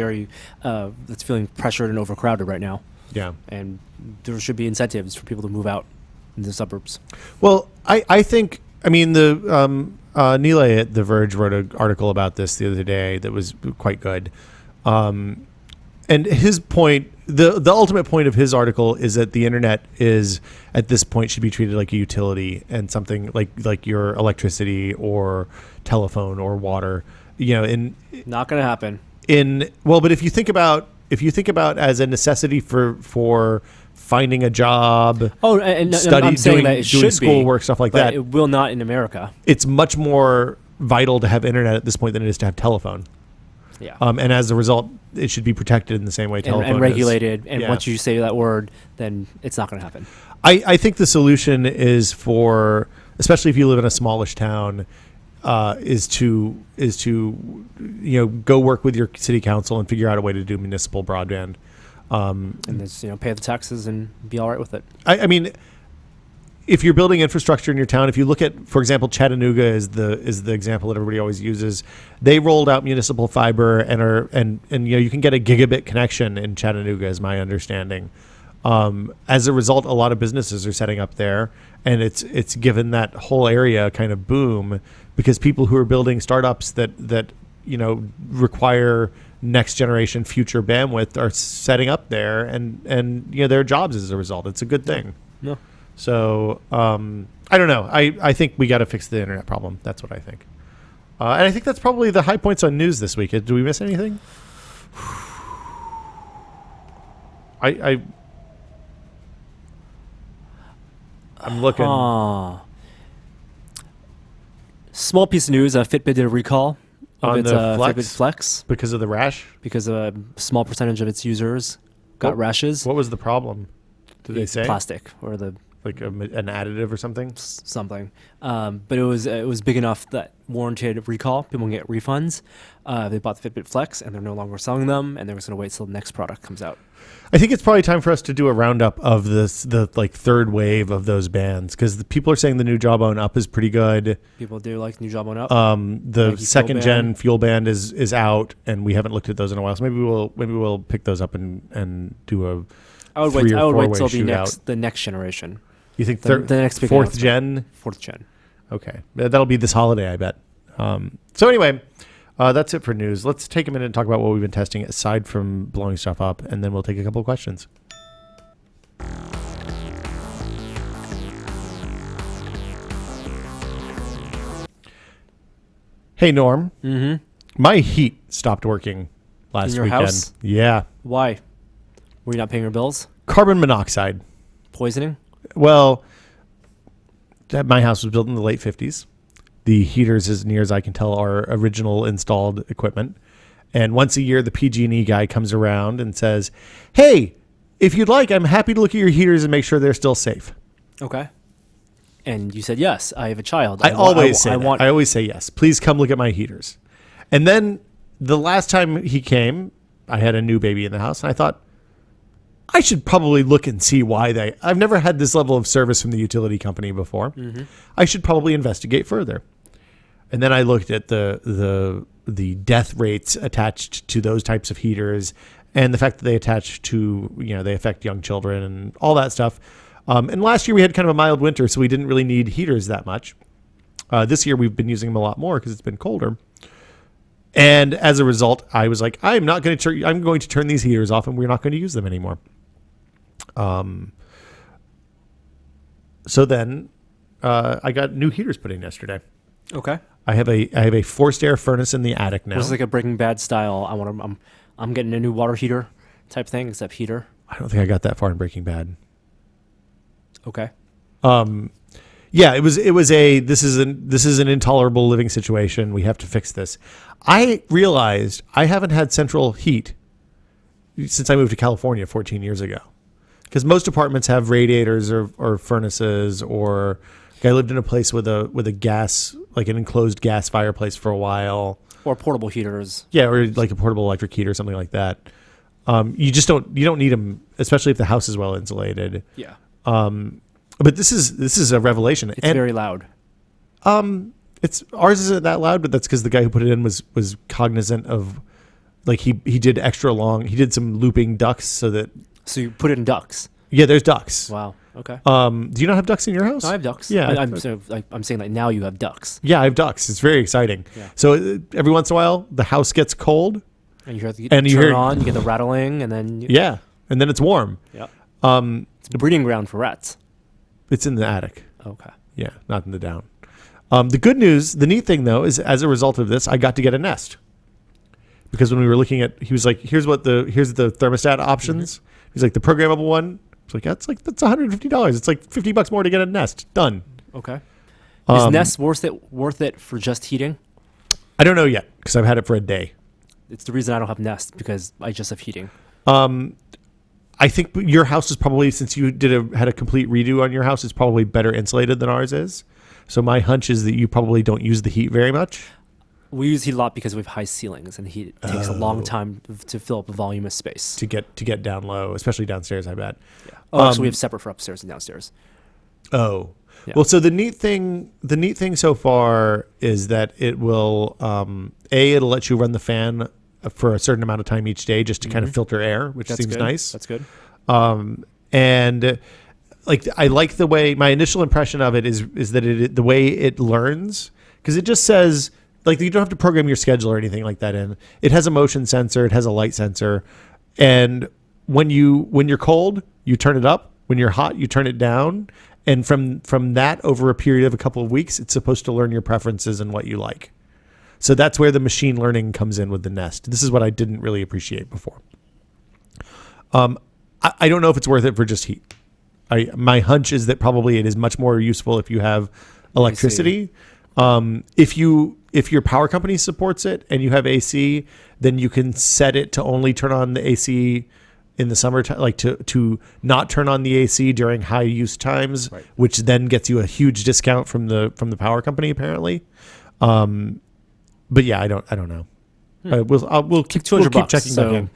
pressured and overcrowded right now. Yeah. And there should be incentives for people to move out in the suburbs. Well, I think, the Nilay at The Verge wrote an article about this the other day that was quite good. And his point, the ultimate point of his article is that the internet is, at this point, should be treated like a utility and something like your electricity or telephone or water. Not going to happen. But if you think about as a necessity for finding a job, I'm saying that it should doing schoolwork, stuff like that. It will not in America. It's much more vital to have internet at this point than it is to have telephone. Yeah. And as a result, it should be protected in the same way telephone and regulated. Is. Once you say that word, then it's not going to happen. I think the solution is for, especially if you live in a smallish town, is to go work with your city council and figure out a way to do municipal broadband. And just pay the taxes and be all right with it. I mean, if you're building infrastructure in your town, if you look at, for example, Chattanooga is the example that everybody always uses. They rolled out municipal fiber and you can get a gigabit connection in Chattanooga, is my understanding. As a result, a lot of businesses are setting up there, and it's given that whole area a kind of boom because people who are building startups that require next generation future bandwidth are setting up there, and there are jobs as a result. It's a good thing. No. So I don't know. I think we got to fix the internet problem. That's what I think. And I think that's probably the high points on news this week. Do we miss anything? I'm looking. Small piece of news: Fitbit did a recall of on its the Fitbit Flex because of the rash. Because a small percentage of its users got rashes. What was the problem? Did they say plastic or like an additive or something? Something, but it was big enough that warranted recall. People can get refunds. They bought the Fitbit Flex and they're no longer selling them, and they're just going to wait till the next product comes out. I think it's probably time for us to do a roundup of the third wave of those bands, because the people are saying the new Jawbone Up is pretty good. People do like new Jawbone Up. The second gen Fuel Band is out, and we haven't looked at those in a while. So maybe we'll pick those up and do a. I would wait till the next generation. You think the next big fourth gen? Fourth gen. Okay, that'll be this holiday, I bet. So anyway. That's it for news. Let's take a minute and talk about what we've been testing aside from blowing stuff up, and then we'll take a couple of questions. Hey, Norm. Mm-hmm. My heat stopped working last In your weekend. House? Yeah. Why? Were you not paying your bills? Carbon monoxide. Poisoning? Well, my house was built in the late 50s. The heaters, as near as I can tell, are original installed equipment. And once a year, the PG&E guy comes around and says, "Hey, if you'd like, I'm happy to look at your heaters and make sure they're still safe." Okay. And you said, yes, I have a child. I always say yes. Please come look at my heaters. And then the last time he came, I had a new baby in the house, and I thought, I should probably look and see why I've never had this level of service from the utility company before. Mm-hmm. I should probably investigate further. And then I looked at the death rates attached to those types of heaters and the fact that they attach to, they affect young children and all that stuff. And last year we had kind of a mild winter, so we didn't really need heaters that much. This year we've been using them a lot more because it's been colder. And as a result, I was like, I'm going to turn these heaters off, and we're not going to use them anymore. So then I got new heaters put in yesterday. Okay. I have a forced air furnace in the attic now. This is like a Breaking Bad style. I'm getting a new water heater type thing, except heater. I don't think I got that far in Breaking Bad. Okay. Yeah, this is an intolerable living situation. We have to fix this. I realized I haven't had central heat since I moved to California 14 years ago. Because most apartments have radiators or furnaces, or I lived in a place with a gas, like an enclosed gas fireplace for a while. Or portable heaters. Yeah, or like a portable electric heater, something like that. You don't need them, especially if the house is well insulated. Yeah. But this is a revelation. It's very loud. Ours isn't that loud, but that's because the guy who put it in was cognizant of, like, he did extra long. He did some looping ducts so that. So you put it in ducts. Yeah, there's ducts. Wow. Okay. Do you not have ducts in your house? No, I have ducts. Yeah, I'm saying like now you have ducts. Yeah, I have ducts. It's very exciting. Yeah. So every once in a while, the house gets cold, and you have to turn it on. You get the rattling, and then and then it's warm. Yeah. It's the breeding ground for rats. It's in the attic. Okay. Yeah, not in the down. The good news, the neat thing though, is as a result of this, I got to get a Nest. Because when we were looking at, he was like, here's the thermostat options. Mm-hmm. He's like, the programmable one. It's like, that's $150. It's like $50 more to get a Nest. Done. Okay. Is Nest worth it for just heating? I don't know yet because I've had it for a day. It's the reason I don't have Nest, because I just have heating. I think your house is probably, since you had a complete redo on your house, is probably better insulated than ours is. So my hunch is that you probably don't use the heat very much. We use heat a lot because we have high ceilings, and heat takes a long time to fill up a volume of space. To get down low, especially downstairs, I bet. Yeah. Oh, actually, we have separate for upstairs and downstairs. Oh. Yeah. Well, so the neat thing so far is that it will, it'll let you run the fan for a certain amount of time each day just to kind of filter air, which seems good. nice. That's good. And like, I like the way, my initial impression of it is that the way it learns, because it just says, like, you don't have to program your schedule or anything like that in. It has a motion sensor, it has a light sensor, and when you're cold, you turn it up. When you're hot, you turn it down. And from that, over a period of a couple of weeks, it's supposed to learn your preferences and what you like. So that's where the machine learning comes in with the Nest. This is what I didn't really appreciate before. I don't know if it's worth it for just heat. My hunch is that probably it is much more useful if you have electricity. If your power company supports it and you have AC, then you can set it to only turn on the AC in the summertime, like to not turn on the AC during high use times, right, which then gets you a huge discount from the power company apparently. But yeah, I don't know. We'll keep checking back in.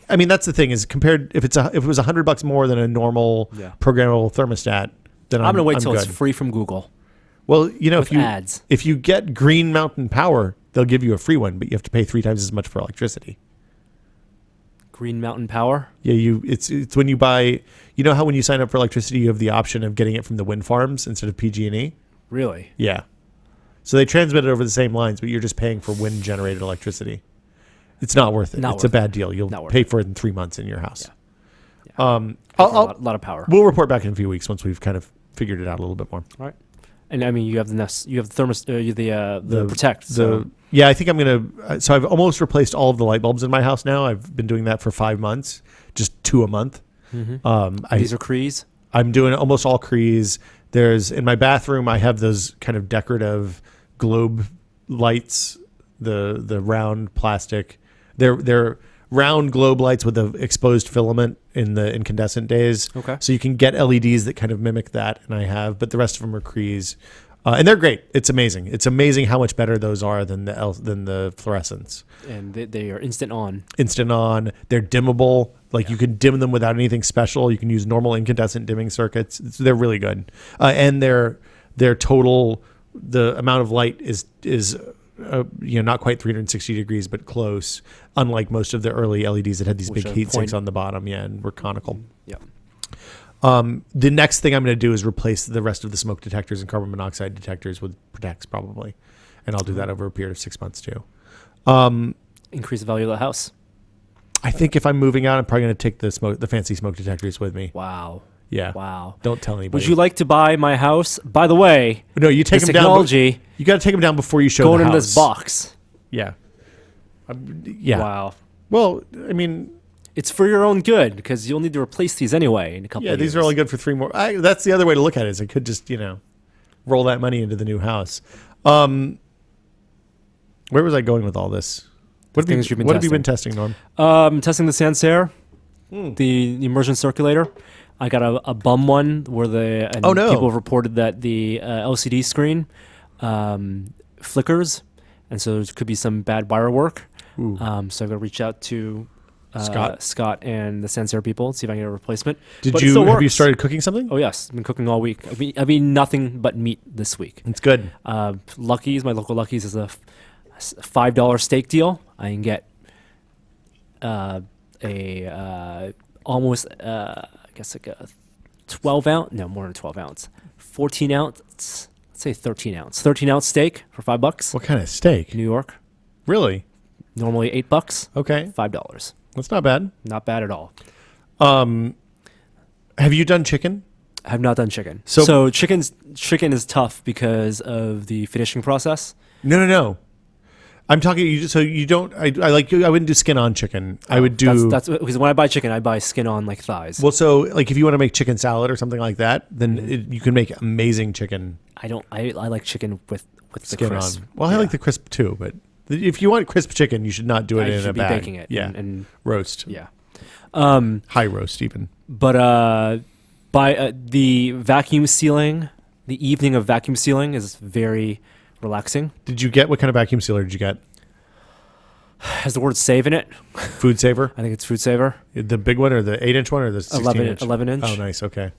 I mean, that's the thing is, compared if it was $100 more than a normal programmable thermostat, then I'm gonna wait till it's free from Google. Well, if you get Green Mountain Power, they'll give you a free one, but you have to pay 3 times as much for electricity. Green Mountain Power? Yeah, it's when you buy. You know how when you sign up for electricity, you have the option of getting it from the wind farms instead of PG&E. Really? Yeah. So they transmit it over the same lines, but you're just paying for wind generated electricity. It's not worth it. It's a bad deal. You'll pay for it in 3 months in your house. Yeah. A lot of power. We'll report back in a few weeks once we've kind of figured it out a little bit more. All right. And I mean, you have the Nest, you have the the Protect. Yeah, I think I'm gonna. So I've almost replaced all of the light bulbs in my house now. I've been doing that for 5 months, just 2 a month. Mm-hmm. These are Crees. I'm doing almost all Crees. In my bathroom, I have those kind of decorative globe lights, the round plastic. They're round globe lights with the exposed filament in the incandescent days. Okay. So you can get LEDs that kind of mimic that, and I have, but the rest of them are Crees. And they're great. It's amazing. It's amazing how much better those are than the fluorescents. And they are instant on. Instant on. They're dimmable. Like you can dim them without anything special. You can use normal incandescent dimming circuits. They're really good. And their total, the amount of light is not quite 360 degrees, but close. Unlike most of the early LEDs that had these Which big are heat sinks on the bottom, and were conical. Yeah. The next thing I'm going to do is replace the rest of the smoke detectors and carbon monoxide detectors with Protects, probably, and I'll do that over a period of 6 months too. Increase the value of the house. I think if I'm moving out, I'm probably going to take the fancy smoke detectors with me. Wow. Yeah. Wow. Don't tell anybody. Would you like to buy my house? By the way, No, you take this them down. technology You got to take them down before you show going the in house. this box. Yeah. Yeah. Wow. Well, I mean, It's for your own good because you'll need to replace these anyway in a couple yeah, of these years. are only good for 3 more. That's the other way to look at it. Is I could just roll that money into the new house. Where was I going with all this? What have you been testing, Norm? Testing the Sancerre, the immersion circulator. I got a bum one where people have reported that the LCD screen flickers, and so there could be some bad wire work. So I'm gonna reach out to Scott and the Sancerre people, see if I can get a replacement. Have you started cooking something? Oh yes, I've been cooking all week. I mean nothing but meat this week. It's good. Lucky's, my local Lucky's is a $5 steak deal. I can get almost I guess like a 12 ounce, no more than 12 ounce, 14 ounce, let's say 13 ounce steak for $5. What kind of steak? New York, Really? normally $8. Okay, $5, that's not bad. not bad at all. Have you done chicken? I have not done chicken. So- So chicken is tough because of the finishing process. No. I'm talking. So you don't. I wouldn't do skin on chicken. I would do. That's because when I buy chicken, I buy skin on like thighs. Well, so like if you want to make chicken salad or something like that, then you can make amazing chicken I don't. I like chicken with the skin crisp. on. Well, I like the crisp too, but if you want crisp chicken, you should not do it I in a should be bag. baking it. Yeah, and roast. yeah. High roast even. But by the vacuum sealing, the evening of vacuum sealing is very relaxing. Did you get what kind of vacuum sealer did you get? Has the word "save" in it? Food Saver, I think it's Food Saver. the big one or the 8-inch one or the 16-inch? 11 inch. Oh, nice. Okay.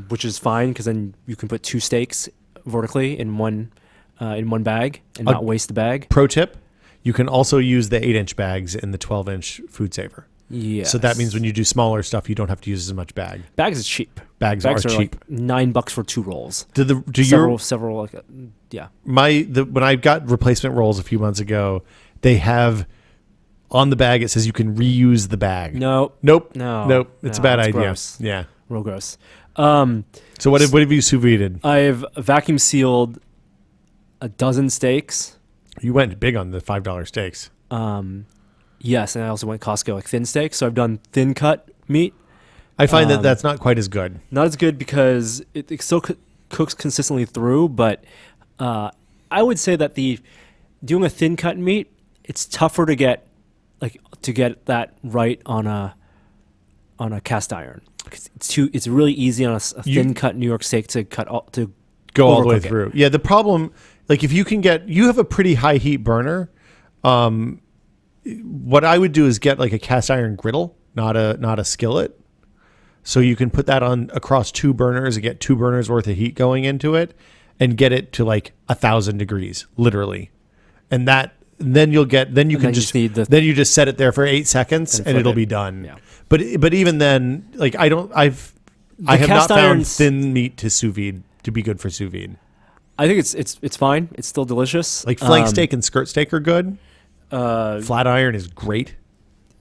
Which is fine because then you can put 2 steaks vertically in one bag and not waste the bag. Pro tip: you can also use the 8-inch bags in the 12-inch Food Saver. Yeah. So that means when you do smaller stuff, you don't have to use as much bag. bags is cheap. Bags are cheap. Like $9 for 2 rolls. Several yeah. When I got replacement rolls a few months ago, they have on the bag it says you can reuse the bag. Nope. It's a bad idea. Gross. Yeah. Real gross. So what have you sous vide'd? I've vacuum sealed a dozen steaks. You went big on the $5 steaks. Yes, and I also went Costco like thin steak. So I've done thin cut meat. I find that that's not quite as good. Not as good because it still cooks consistently through, but I would say that doing a thin cut meat, it's tougher to get that right on a cast iron. It's really easy on a thin cut New York steak to Go all the way overcook it. through. Yeah, the problem, like if you have a pretty high heat burner. What I would do is get like a cast iron griddle, not a skillet. So you can put that on across 2 burners and get 2 burners worth of heat going into it and get it to like 1,000 degrees, literally. And then you just set it there for 8 seconds and it'll be done. Yeah. But even then, like I have not found thin meat to sous vide to be good for sous vide. I think it's fine. It's still delicious. Like flank steak and skirt steak are good. Flat iron is great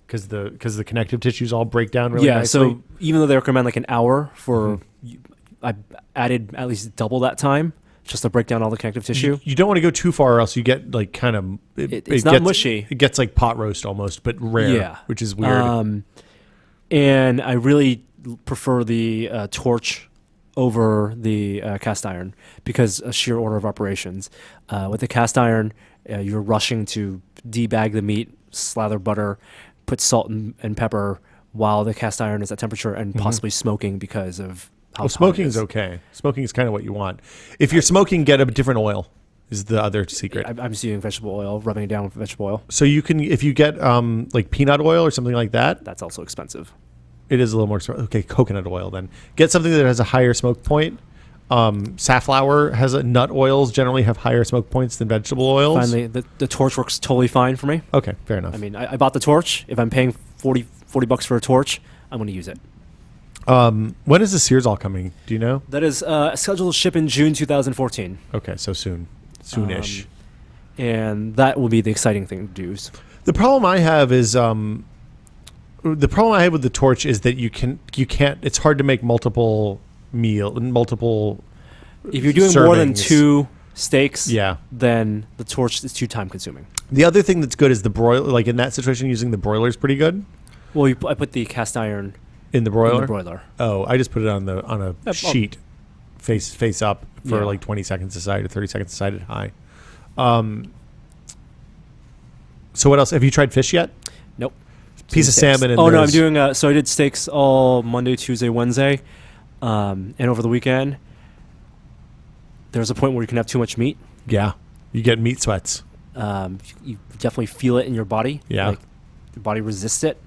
because the connective tissues all break down really nicely. So even though they recommend like an hour for, I added at least double that time just to break down all the connective tissue. You don't want to go too far, or else you get like kind of it's not mushy. It gets like pot roast almost, but rare, which is weird. And I really prefer the torch over the cast iron because a sheer order of operations. With the cast iron, you're rushing to debag the meat, slather butter, put salt and pepper while the cast iron is at temperature, and possibly smoking because of how hot smoking it is okay. Smoking is kind of what you want. If you're smoking, get a different oil. Is the other secret. I'm just using vegetable oil, rubbing it down with vegetable oil. So you can, if you get like peanut oil or something like that, That's also expensive. it is a little more expensive. Okay, coconut oil then. Get something that has a higher smoke point. Safflower has nut oils generally have higher smoke points than vegetable oils. Finally, the torch works totally fine for me. Okay, fair enough. I mean, I bought the torch. If I'm paying 40 bucks for a torch, I'm going to use it. When is the Sears all coming? Do you know? That is scheduled to ship in June 2014. Okay, so soonish. And that will be the exciting thing to do. The problem I have is the problem I have with the torch is that you can't. It's hard to make multiple If you're doing more than servings. 2 steaks, Yeah. then the torch is too time consuming. The other thing that's good is the broiler. Like in that situation, using the broiler is pretty good. Well, I put the cast iron In the broiler. in the broiler. Oh, I just put it on a sheet, face up for Yeah. like 20 seconds aside or 30 seconds aside at high. So what else? Have you tried fish yet? Nope. Piece of Steaks. salmon. And Oh no, I'm there's- doing. So I did steaks all Monday, Tuesday, Wednesday, and over the weekend. There's a point where you can have too much meat. Yeah, you get meat sweats. You definitely feel it in your body. Yeah. Like your body resists it.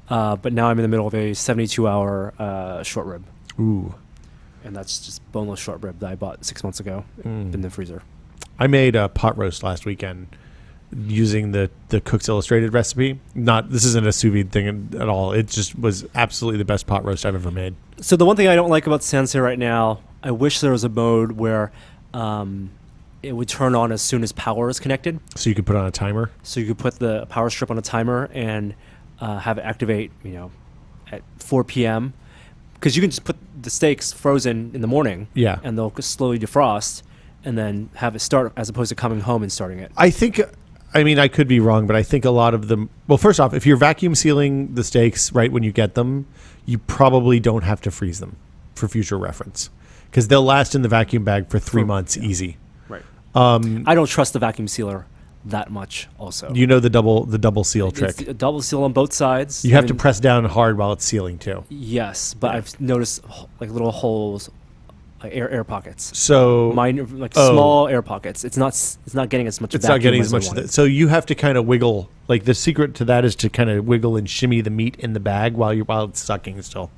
But now I'm in the middle of a 72-hour short rib, Ooh. and that's just boneless short rib that I bought 6 months ago in the freezer. I made a pot roast last weekend using the Cook's Illustrated recipe. This isn't a sous vide thing at all. It just was absolutely the best pot roast I've ever made. So the one thing I don't like about Sensei right now, I wish there was a mode where it would turn on as soon as power is connected. So you could put on a timer. So you could put the power strip on a timer and have it activate, at 4 p.m. Because you can just put the steaks frozen in the morning, Yeah. and they'll slowly defrost, and then have it start as opposed to coming home and starting it. I could be wrong, but I think a lot of them. Well, first off, if you're vacuum sealing the steaks right when you get them, you probably don't have to freeze them for future reference because they'll last in the vacuum bag for 3 months easy. Right. I don't trust the vacuum sealer that much. Also, You know the double seal trick. It's a double seal on both sides. You have to press down hard while it's sealing too. Yes, but I've noticed like little holes, like air pockets. So Minor, small air pockets. It's not getting as much. it's not getting as I much. wanted. So you have to kind of wiggle. Like the secret to that is to kind of wiggle and shimmy the meat in the bag while it's sucking still.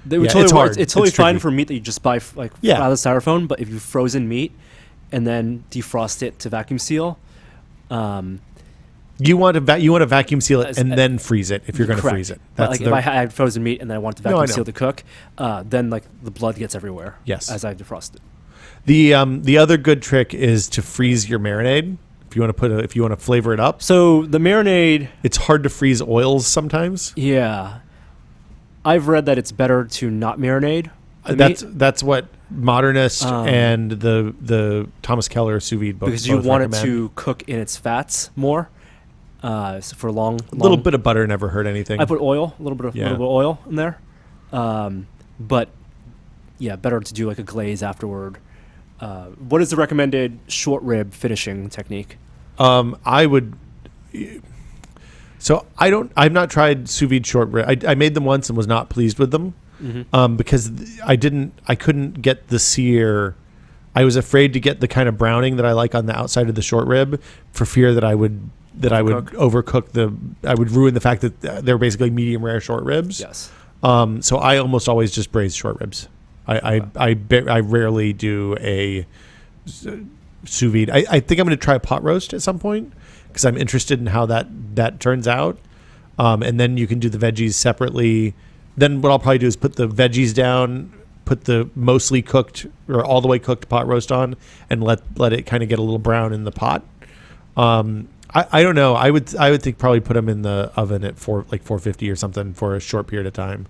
They would Yeah, totally it's work. hard. It's totally It's fine tricky. for meat that you just buy out of the styrofoam. But if you frozen meat and then defrost it to vacuum seal, You want to vacuum seal it As- and then freeze it if you're going to correct. freeze it. But like if I had frozen meat and then I wanted to No, I vacuum know. seal to cook, then like the blood gets everywhere. Yes. as I defrost it. the other good trick is to freeze your marinade. If you want to if you want to flavor it up, So the marinade, it's hard to freeze oils sometimes. yeah, I've read that it's better to not marinate. the meat That's what Modernist Um, and the Thomas Keller sous vide both because you both want recommend. it to cook in its fats more. So for long, A little bit of butter never hurt anything. I put oil, a little bit of oil in there. But yeah, better to do like a glaze afterward. What is the recommended short rib finishing technique? I would. So I've not tried sous vide short rib. I made them once and was not pleased with them because I couldn't get the sear. I was afraid to get the kind of browning that I like on the outside of the short rib for fear that I would overcook I would ruin the fact that they're basically medium rare short ribs. Yes. So I almost always just braise short ribs. I rarely do a sous vide. I think I'm going to try a pot roast at some point because I'm interested in how that turns out. And then you can do the veggies separately. Then what I'll probably do is put the veggies down, put the mostly cooked or all the way cooked pot roast on, and let it kind of get a little brown in the pot. I don't know. I would think probably put them in the oven at 450 or something for a short period of time.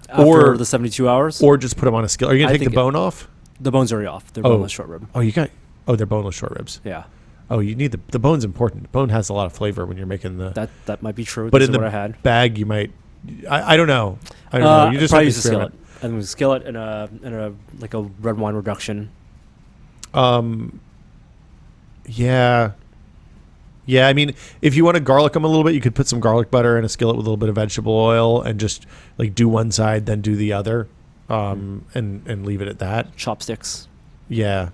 After the 72 hours? Or just put them on a skillet. Are you going to take the think bone off? The bones are already off. They're boneless short rib. They're boneless short ribs. Yeah. Oh, you need the bone's important. The bone has a lot of flavor when you're making the. That might be true. But This in is the what I had. bag, you might. I don't know. I don't know. You just probably have use to a experiment. skillet. And with skillet and a like a red wine reduction. Yeah. Yeah, I mean, if you want to garlic them a little bit, you could put some garlic butter in a skillet with a little bit of vegetable oil and just like do one side, then do the other, and leave it at that. Chopsticks. Yeah.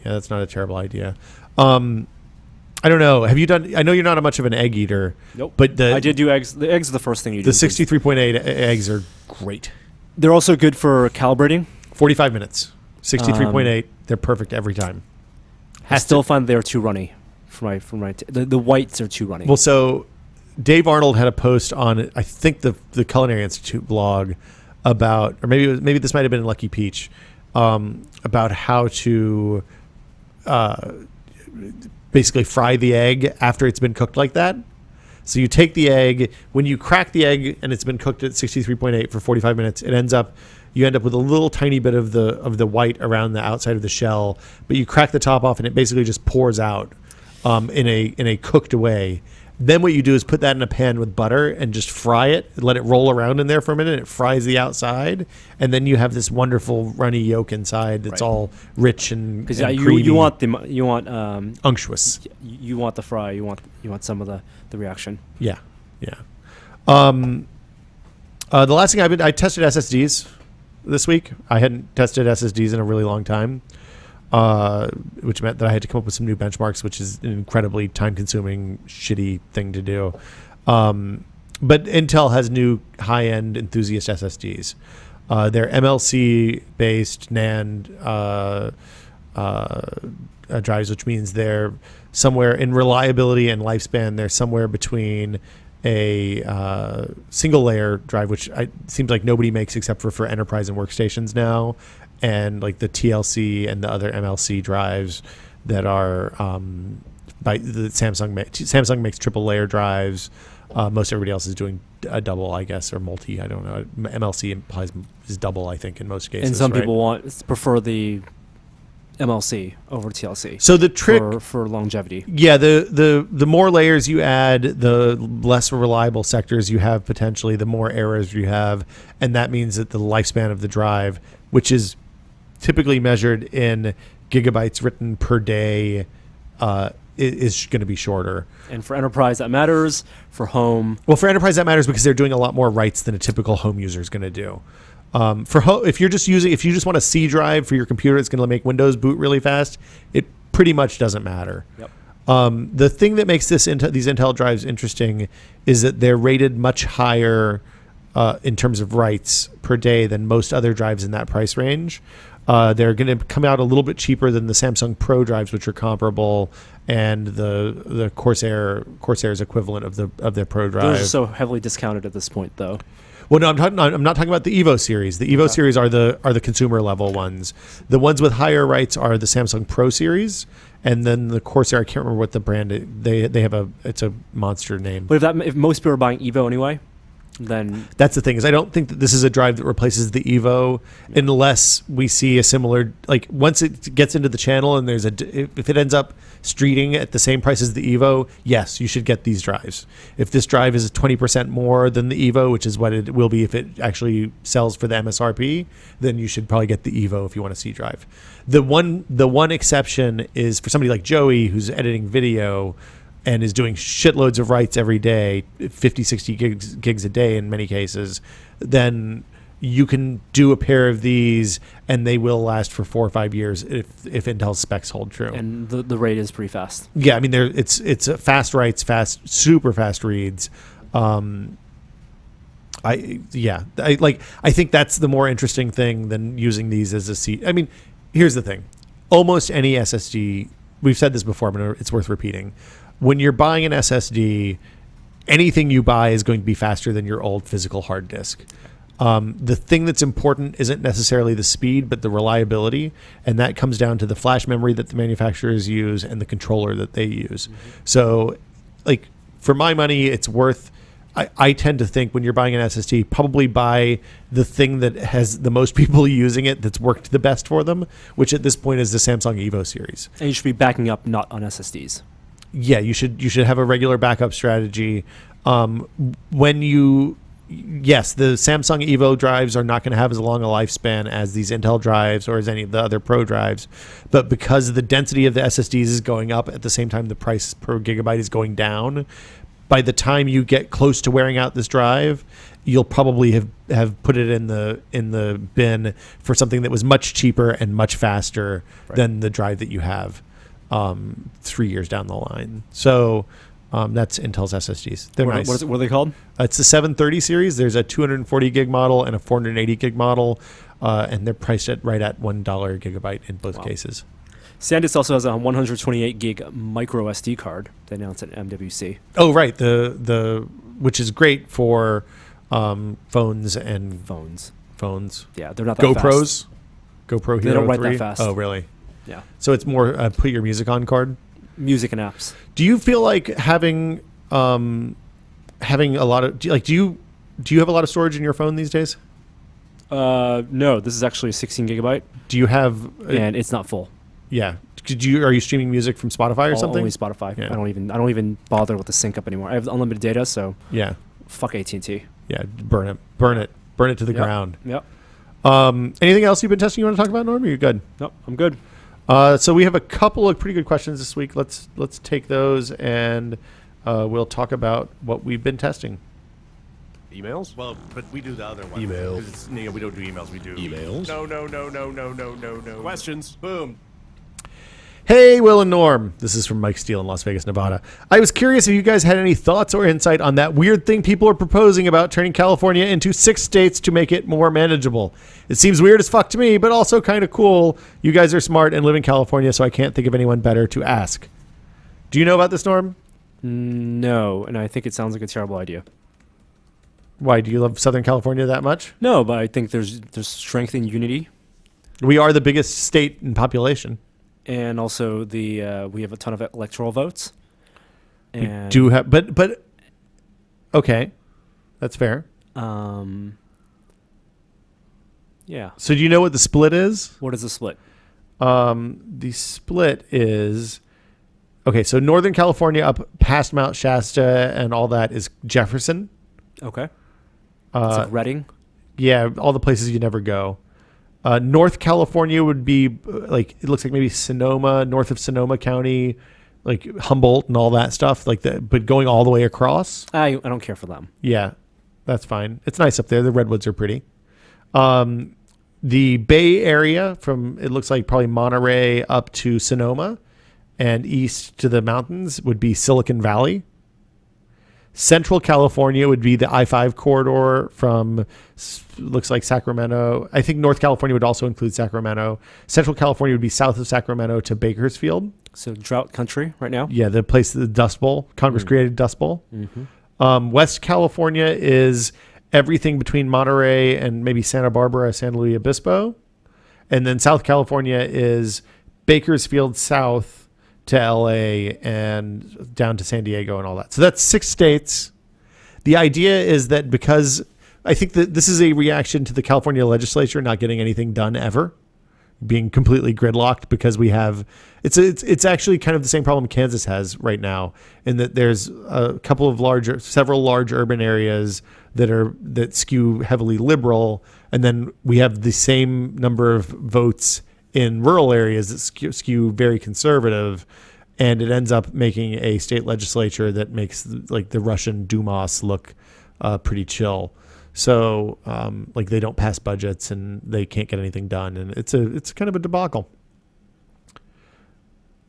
Yeah, that's not a terrible idea. I don't know. Have you done? I know you're not much of an egg eater. Nope. But I did do eggs. The eggs are the first thing you do. The 63.8 eggs are great. They're also good for calibrating. 45 minutes. 63.8. They're perfect every time. I still find they're too runny. The whites are too runny. Well, so Dave Arnold had a post on, I think, the Culinary Institute blog about, or maybe this might have been Lucky Peach, about how to basically fry the egg after it's been cooked like that. So you take the egg, when you crack the egg and it's been cooked at 63.8 for 45 minutes, you end up with a little tiny bit of the white around the outside of the shell, but you crack the top off and it basically just pours out in a cooked way. Then what you do is put that in a pan with butter and just fry it, let it roll around in there for a minute. It fries the outside, and then you have this wonderful runny yolk inside that's all rich and creamy. you want unctuous. You want the fry. You want some of the reaction. Yeah, yeah. The last thing I tested SSDs this week. I hadn't tested SSDs in a really long time. Which meant that I had to come up with some new benchmarks, which is an incredibly time-consuming, shitty thing to do. But Intel has new high-end enthusiast SSDs. They're MLC-based NAND drives, which means they're somewhere in reliability and lifespan. They're somewhere between a single-layer drive, which seems like nobody makes except for enterprise and workstations now, and like the TLC and the other MLC drives that are by the Samsung makes triple layer drives. Most everybody else is doing a double, I guess, or multi. I don't know. MLC implies is double, I think, in most cases. And some people prefer the MLC over TLC. So the trick for longevity. Yeah, the more layers you add, the less reliable sectors you have potentially, the more errors you have, and that means that the lifespan of the drive, which is typically measured in gigabytes written per day, is going to be shorter. And for enterprise, that matters. For home, well, for enterprise that matters because they're doing a lot more writes than a typical home user is going to do. If you just want a C drive for your computer, it's going to make Windows boot really fast. It pretty much doesn't matter. Yep. The thing that makes these Intel drives interesting is that they're rated much higher in terms of writes per day than most other drives in that price range. They're going to come out a little bit cheaper than the Samsung Pro drives, which are comparable, and the Corsair's equivalent of their Pro drive. Those are so heavily discounted at this point, though. Well, no, I'm not talking about the Evo series. The Evo series are the consumer level ones. The ones with higher writes are the Samsung Pro series, and then the Corsair. I can't remember what the brand is. They have it's a monster name. But if most people are buying Evo anyway, then that's the thing, is I don't think that this is a drive that replaces the Evo unless we see a similar, like once it gets into the channel and if it ends up streeting at the same price as the Evo, yes, you should get these drives. If this drive is 20% more than the Evo, which is what it will be if it actually sells for the MSRP, then you should probably get the Evo if you want a C drive. The one exception is for somebody like Joey who's editing video and is doing shitloads of writes every day, 50, 60 gigs a day in many cases, then you can do a pair of these and they will last for 4 or 5 years if Intel's specs hold true. And the rate is pretty fast. Yeah, I mean, it's a fast writes, super fast reads. I think that's the more interesting thing than using these as a C. I mean, here's the thing. Almost any SSD, we've said this before, but it's worth repeating. When you're buying an SSD, anything you buy is going to be faster than your old physical hard disk. The thing that's important isn't necessarily the speed, but the reliability, and that comes down to the flash memory that the manufacturers use and the controller that they use. Mm-hmm. So, like, for my money, it's worth... I tend to think when you're buying an SSD, probably buy the thing that has the most people using it that's worked the best for them, which at this point is the Samsung Evo series. And you should be backing up not on SSDs. Yeah, you should have a regular backup strategy. When you yes, the Samsung Evo drives are not going to have as long a lifespan as these Intel drives or as any of the other Pro drives. But because the density of the SSDs is going up at the same time the price per gigabyte is going down, by the time you get close to wearing out this drive, you'll probably have put it in the bin for something that was much cheaper and much faster than the drive that you have 3 years down the line. So that's Intel's SSDs. They're nice. What are they called? It's the 730 series. There's a 240 gig model and a 480 gig model, and they're priced at right at $1 a gigabyte in both cases. SanDisk also has a 128 gig micro SD card. They announced at MWC. Oh, right. The which is great for phones and phones. Yeah, they're not that GoPros. fast. GoPro Hero They don't write 3. that fast. Oh, really? Yeah. So it's more put your music on card. Music and apps. Do you feel like having a lot of do you have a lot of storage in your phone these days? No, this is actually 16 gigabyte. Do you have and it's not full. Yeah. Are you streaming music from Spotify or something? Only Spotify. Yeah. I don't even bother with the sync up anymore. I have unlimited data, so yeah. Fuck AT&T. Yeah, burn it to the ground. Yep. Anything else you've been testing you want to talk about, Norm? Are you good? Nope, I'm good. So we have a couple of pretty good questions this week. Let's take those and we'll talk about what we've been testing. Emails? Well, but we do the other one. Emails. 'Cause it's, we don't do emails. We do Emails? No. Questions? Boom. Hey, Will and Norm. This is from Mike Steele in Las Vegas, Nevada. I was curious if you guys had any thoughts or insight on that weird thing people are proposing about turning California into 6 states to make it more manageable. It seems weird as fuck to me, but also kind of cool. You guys are smart and live in California, so I can't think of anyone better to ask. Do you know about this, Norm? No, and I think it sounds like a terrible idea. Why? Do you love Southern California that much? No, but I think there's strength in unity. We are the biggest state in population. And also we have a ton of electoral votes. And We do have, but okay, that's fair. Yeah. So do you know what the split is? What is the split? The split is okay. So Northern California up past Mount Shasta and all that is Jefferson. Okay. It's like Reading. Yeah, all the places you never go. North California would be like, it looks like maybe Sonoma, north of Sonoma County, like Humboldt and all that stuff, like that. But going all the way across. I don't care for them. Yeah, that's fine. It's nice up there. The redwoods are pretty. The Bay Area from, it looks like probably Monterey up to Sonoma and east to the mountains would be Silicon Valley. Central California would be the I-5 corridor from, looks like Sacramento. I think North California would also include Sacramento. Central California would be south of Sacramento to Bakersfield. So drought country right now? Yeah, the place, the Dust Bowl, Congress created Dust Bowl. Mm-hmm. West California is everything between Monterey and maybe Santa Barbara, San Luis Obispo. And then South California is Bakersfield south to LA and down to San Diego and all that. So that's 6 states. The idea is that because I think that this is a reaction to the California legislature not getting anything done ever, being completely gridlocked because we have it's actually kind of the same problem Kansas has right now in that there's a couple of several large urban areas that skew heavily liberal, and then we have the same number of votes in rural areas that skew very conservative, and it ends up making a state legislature that makes like the Russian Dumas look pretty chill. So like they don't pass budgets and they can't get anything done, and it's kind of a debacle.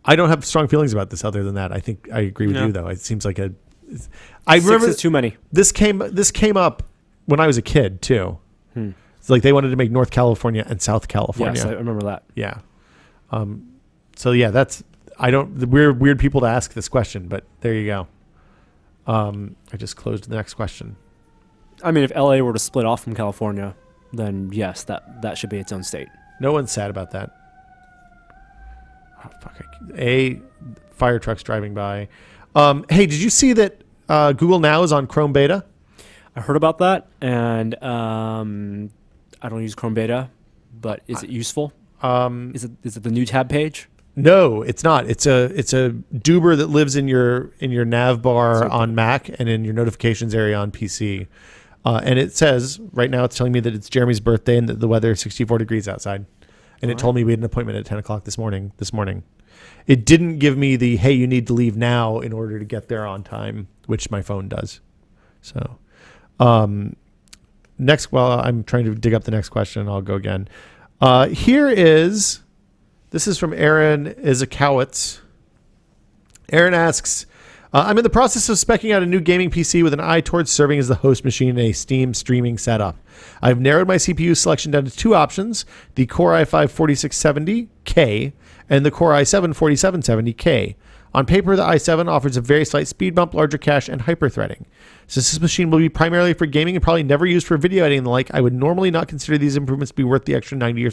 I don't have strong feelings about this other than that. I think I agree with you though. It seems like I remember 6 is too many. This came up when I was a kid too. It's like they wanted to make North California and South California. Yes, I remember that. Yeah. So yeah, we're weird people to ask this question, but there you go. I just closed the next question. I mean, if LA were to split off from California, then yes, that should be its own state. No one's sad about that. Oh, fuck. Fire trucks driving by. Hey, did you see that Google Now is on Chrome Beta? I heard about that, and I don't use Chrome Beta, but is it useful? Is it the new tab page? No, it's not. It's a Duber that lives in your nav bar on Mac and in your notifications area on PC. And it says right now it's telling me that it's Jeremy's birthday and that the weather is 64 degrees outside. And it told me we had an appointment at 10 o'clock this morning. It didn't give me the, hey, you need to leave now in order to get there on time, which my phone does. So next, well, I'm trying to dig up the next question. I'll go again. This is from Aaron Izakowitz. Aaron asks, I'm in the process of speccing out a new gaming PC with an eye towards serving as the host machine in a Steam streaming setup. I've narrowed my CPU selection down to two options, the Core i5 4670K and the Core i7 4770K. On paper, the i7 offers a very slight speed bump, larger cache, and hyper-threading. Since this machine will be primarily for gaming and probably never used for video editing and the like, I would normally not consider these improvements to be worth the extra $90 or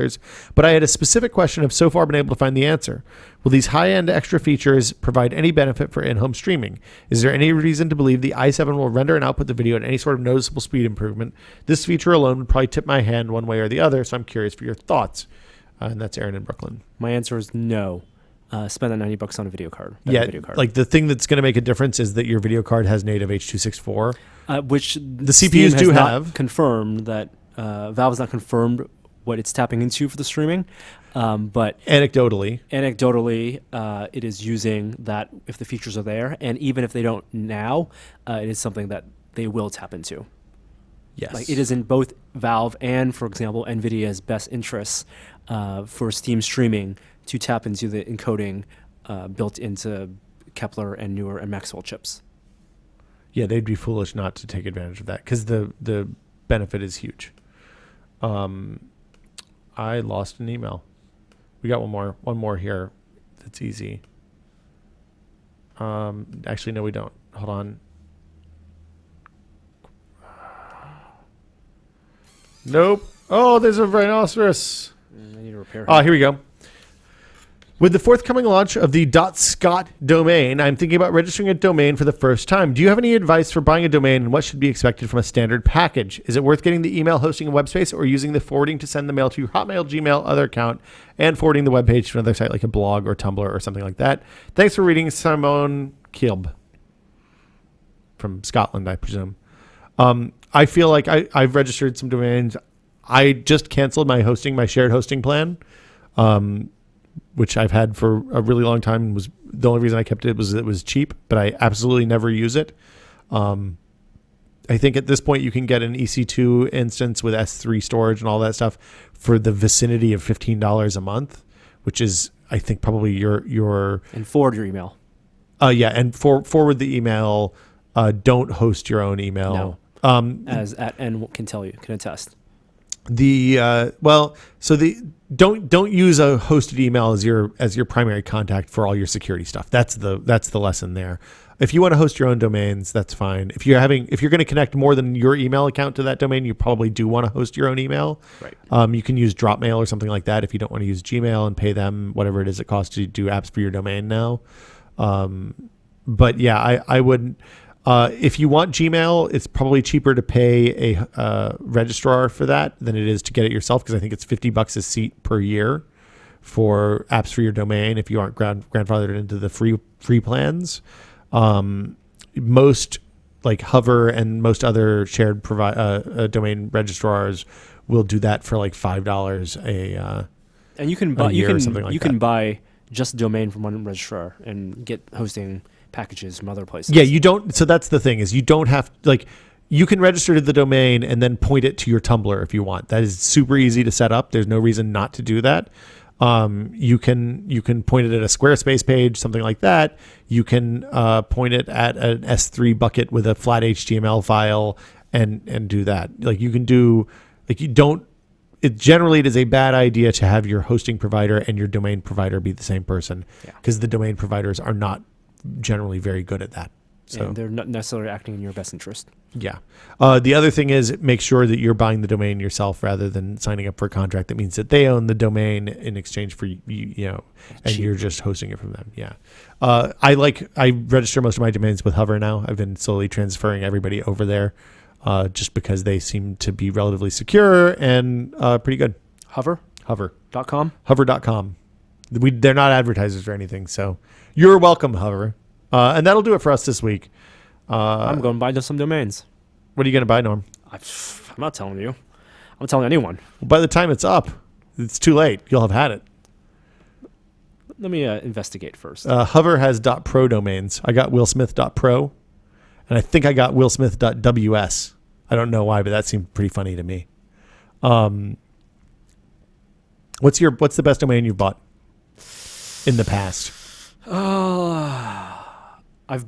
so, but I had a specific question and have so far been able to find the answer. Will these high-end extra features provide any benefit for in-home streaming? Is there any reason to believe the i7 will render and output the video at any sort of noticeable speed improvement? This feature alone would probably tip my hand one way or the other, so I'm curious for your thoughts. And that's Aaron in Brooklyn. My answer is no. Spend that $90 on a video card. Video card. Like the thing that's going to make a difference is that your video card has native H.264, which the CPUs do have. Confirmed that Valve has not confirmed what it's tapping into for the streaming, but anecdotally, it is using that if the features are there, and even if they don't now, it is something that they will tap into. Yes, like it is in both Valve and, for example, NVIDIA's best interests for Steam streaming to tap into the encoding built into Kepler and newer and Maxwell chips. Yeah, they'd be foolish not to take advantage of that because the benefit is huge. I lost an email. We got one more here. That's easy. Actually, no, we don't. Hold on. Nope. Oh, there's a rhinoceros. I need to repair. Oh, here we go. With the forthcoming launch of the .scot domain, I'm thinking about registering a domain for the first time. Do you have any advice for buying a domain and what should be expected from a standard package? Is it worth getting the email hosting a web space or using the forwarding to send the mail to your Hotmail, Gmail, other account, and forwarding the web page to another site like a blog or Tumblr or something like that? Thanks for reading, Simone Kilb. From Scotland, I presume. I feel like I've registered some domains. I just canceled my shared hosting plan. Which I've had for a really long time. Was the only reason I kept it was it was cheap, but I absolutely never use it. I think at this point you can get an EC2 instance with S3 storage and all that stuff for the vicinity of $15 a month, which is I think probably your and forward your email. And forward the email. Don't host your own email. No. As at N can attest. Don't use a hosted email as your primary contact for all your security stuff. That's the lesson there. If you want to host your own domains, that's fine. If you're going to connect more than your email account to that domain, you probably do want to host your own email. Right. You can use Dropmail or something like that if you don't want to use Gmail and pay them whatever it is it costs to do apps for your domain now. But yeah, I would. If you want Gmail, it's probably cheaper to pay a registrar for that than it is to get it yourself, because I think it's $50 a seat per year for apps for your domain if you aren't grandfathered into the free plans. Most like Hover and most other shared domain registrars will do that for like $5 and you can buy you can buy just a domain from one registrar and get hosting packages from other places. Yeah, you don't. So that's the thing is you don't have you can register to the domain and then point it to your Tumblr if you want. That is super easy to set up. There's no reason not to do that. You can point it at a Squarespace page, something like that. You can point it at an S3 bucket with a flat HTML file and do that. Generally it is a bad idea to have your hosting provider and your domain provider be the same person, because the domain providers are not generally very good at that. So and they're not necessarily acting in your best interest. Yeah. The other thing is make sure that you're buying the domain yourself rather than signing up for a contract that means that they own the domain in exchange for and you're just hosting it from them. Yeah. I register most of my domains with Hover now. I've been slowly transferring everybody over there just because they seem to be relatively secure and pretty good. Hover.com? Hover.com. They're not advertisers or anything, so you're welcome, Hover. And that'll do it for us this week. I'm going to buy some domains. What are you going to buy, Norm? I'm not telling you. I'm telling anyone. By the time it's up, it's too late. You'll have had it. Let me investigate first. Hover has .pro domains. I got willsmith.pro, and I think I got willsmith.ws. I don't know why, but that seemed pretty funny to me. What's the best domain you've bought in the past? I've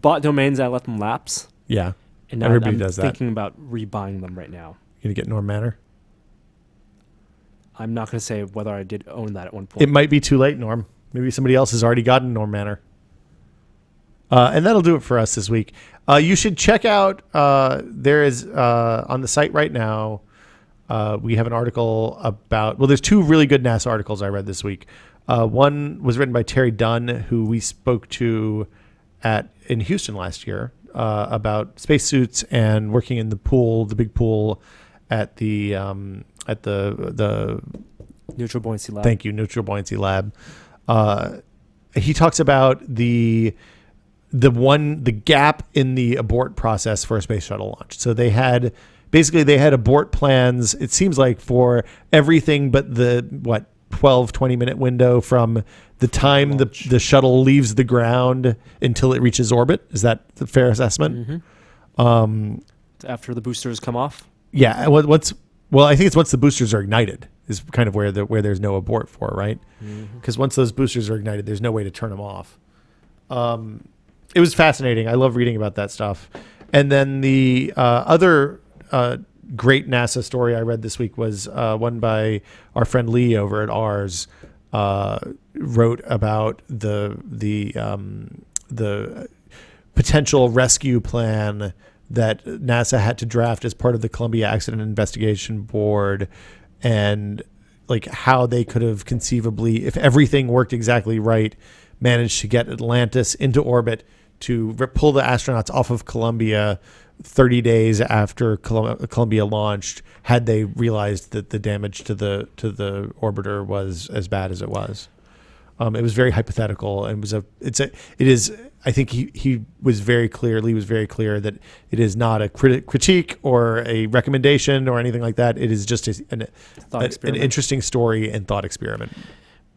bought domains. I let them lapse. Yeah, And now everybody I'm does that. thinking about rebuying them right now. You gonna get Norm Manor? I'm not going to say whether I did own that at one point. It might be too late, Norm. Maybe somebody else has already gotten Norm Manor. And that'll do it for us this week. You should check out, there is on the site right now, we have an article about, well, there's two really good NASA articles I read this week. One was written by Terry Dunn, who we spoke to in Houston last year about spacesuits and working in the pool, the big pool at the Neutral buoyancy lab. Thank you, Neutral Buoyancy Lab. He talks about the gap in the abort process for a space shuttle launch. So they had abort plans, it seems like, for everything but the 20 minute window from the time the shuttle leaves the ground until it reaches orbit. Is that the fair assessment? Mm-hmm. After the boosters come off? Yeah. I think it's once the boosters are ignited is kind of where there's no abort for, right? Because once those boosters are ignited, there's no way to turn them off. It was fascinating. I love reading about that stuff. And then the other great NASA story I read this week was one by our friend Lee over at ours. Wrote about the potential rescue plan that NASA had to draft as part of the Columbia Accident Investigation Board, and like how they could have conceivably, if everything worked exactly right, managed to get Atlantis into orbit to pull the astronauts off of Columbia 30 days after Columbia launched, had they realized that the damage to the orbiter was as bad as it was. It was very hypothetical, and I think he was very clear. Lee was very clear that it is not a critique or a recommendation or anything like that. It is just an interesting story and thought experiment.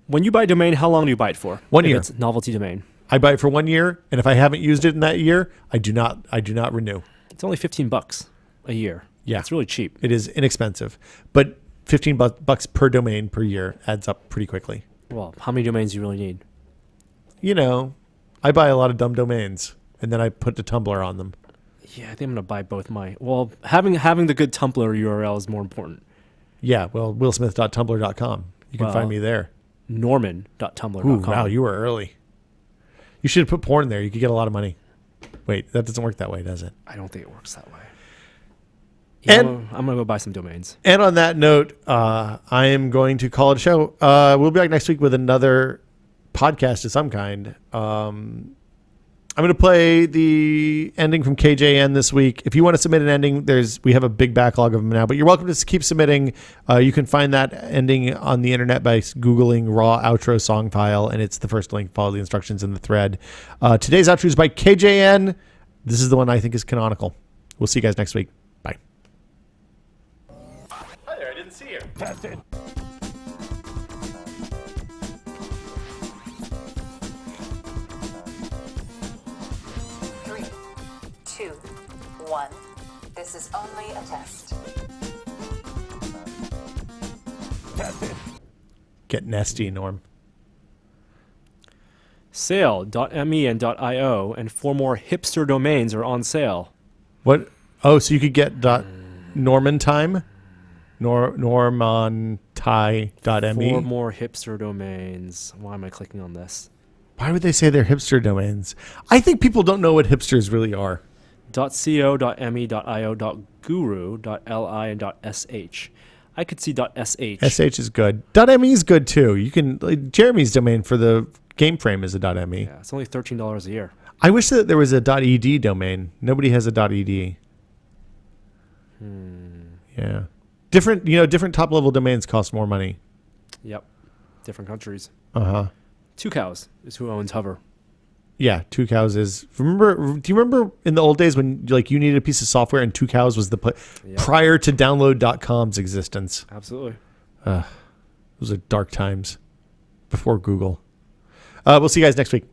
When you buy a domain, how long do you buy it for? 1 year. It's a novelty domain. I buy it for 1 year, and if I haven't used it in that year, I do not renew. It's only $15 a year. Yeah, it's really cheap. It is inexpensive, but $15 per domain per year adds up pretty quickly. Well, how many domains do you really need? I buy a lot of dumb domains, and then I put the Tumblr on them. Yeah, I think I'm gonna buy both having the good Tumblr URL is more important. Yeah, well, willsmith.tumblr.com. You can find me there. Norman.tumblr.com. Ooh, wow, you were early. You should have put porn there. You could get a lot of money. Wait, that doesn't work that way, does it? I don't think it works that way. And I'm going to go buy some domains. And on that note, I am going to call it a show. We'll be back next week with another podcast of some kind. I'm going to play the ending from KJN this week. If you want to submit an ending, we have a big backlog of them now, but you're welcome to keep submitting. You can find that ending on the internet by Googling raw outro song file, and it's the first link. Follow the instructions in the thread. Today's outro is by KJN. This is the one I think is canonical. We'll see you guys next week. Bye. Hi there, I didn't see you. Test it. Three, two, one. This is only a test. Test it. Get nesty, Norm. Sale.me and .io and 4 more hipster domains are on sale. What? Oh, so you could get Norman time? Normantai.me? 4 more hipster domains. Why am I clicking on this? Why would they say they're hipster domains? I think people don't know what hipsters really are. .co.me, .io, .guru, .li, and .sh. I could see .sh. SH is good. .me is good too. You can Jeremy's domain for the game frame is a .me. Yeah, it's only $13 a year. I wish that there was a .ed domain. Nobody has a .ed. Yeah. Different top level domains cost more money. Yep. Different countries. Uh-huh. 2Cows is who owns Hover. Yeah, Two Cows is. Remember? Do you remember in the old days when like you needed a piece of software and Two Cows was the prior to download.com's existence? Absolutely. Those are dark times before Google. We'll see you guys next week.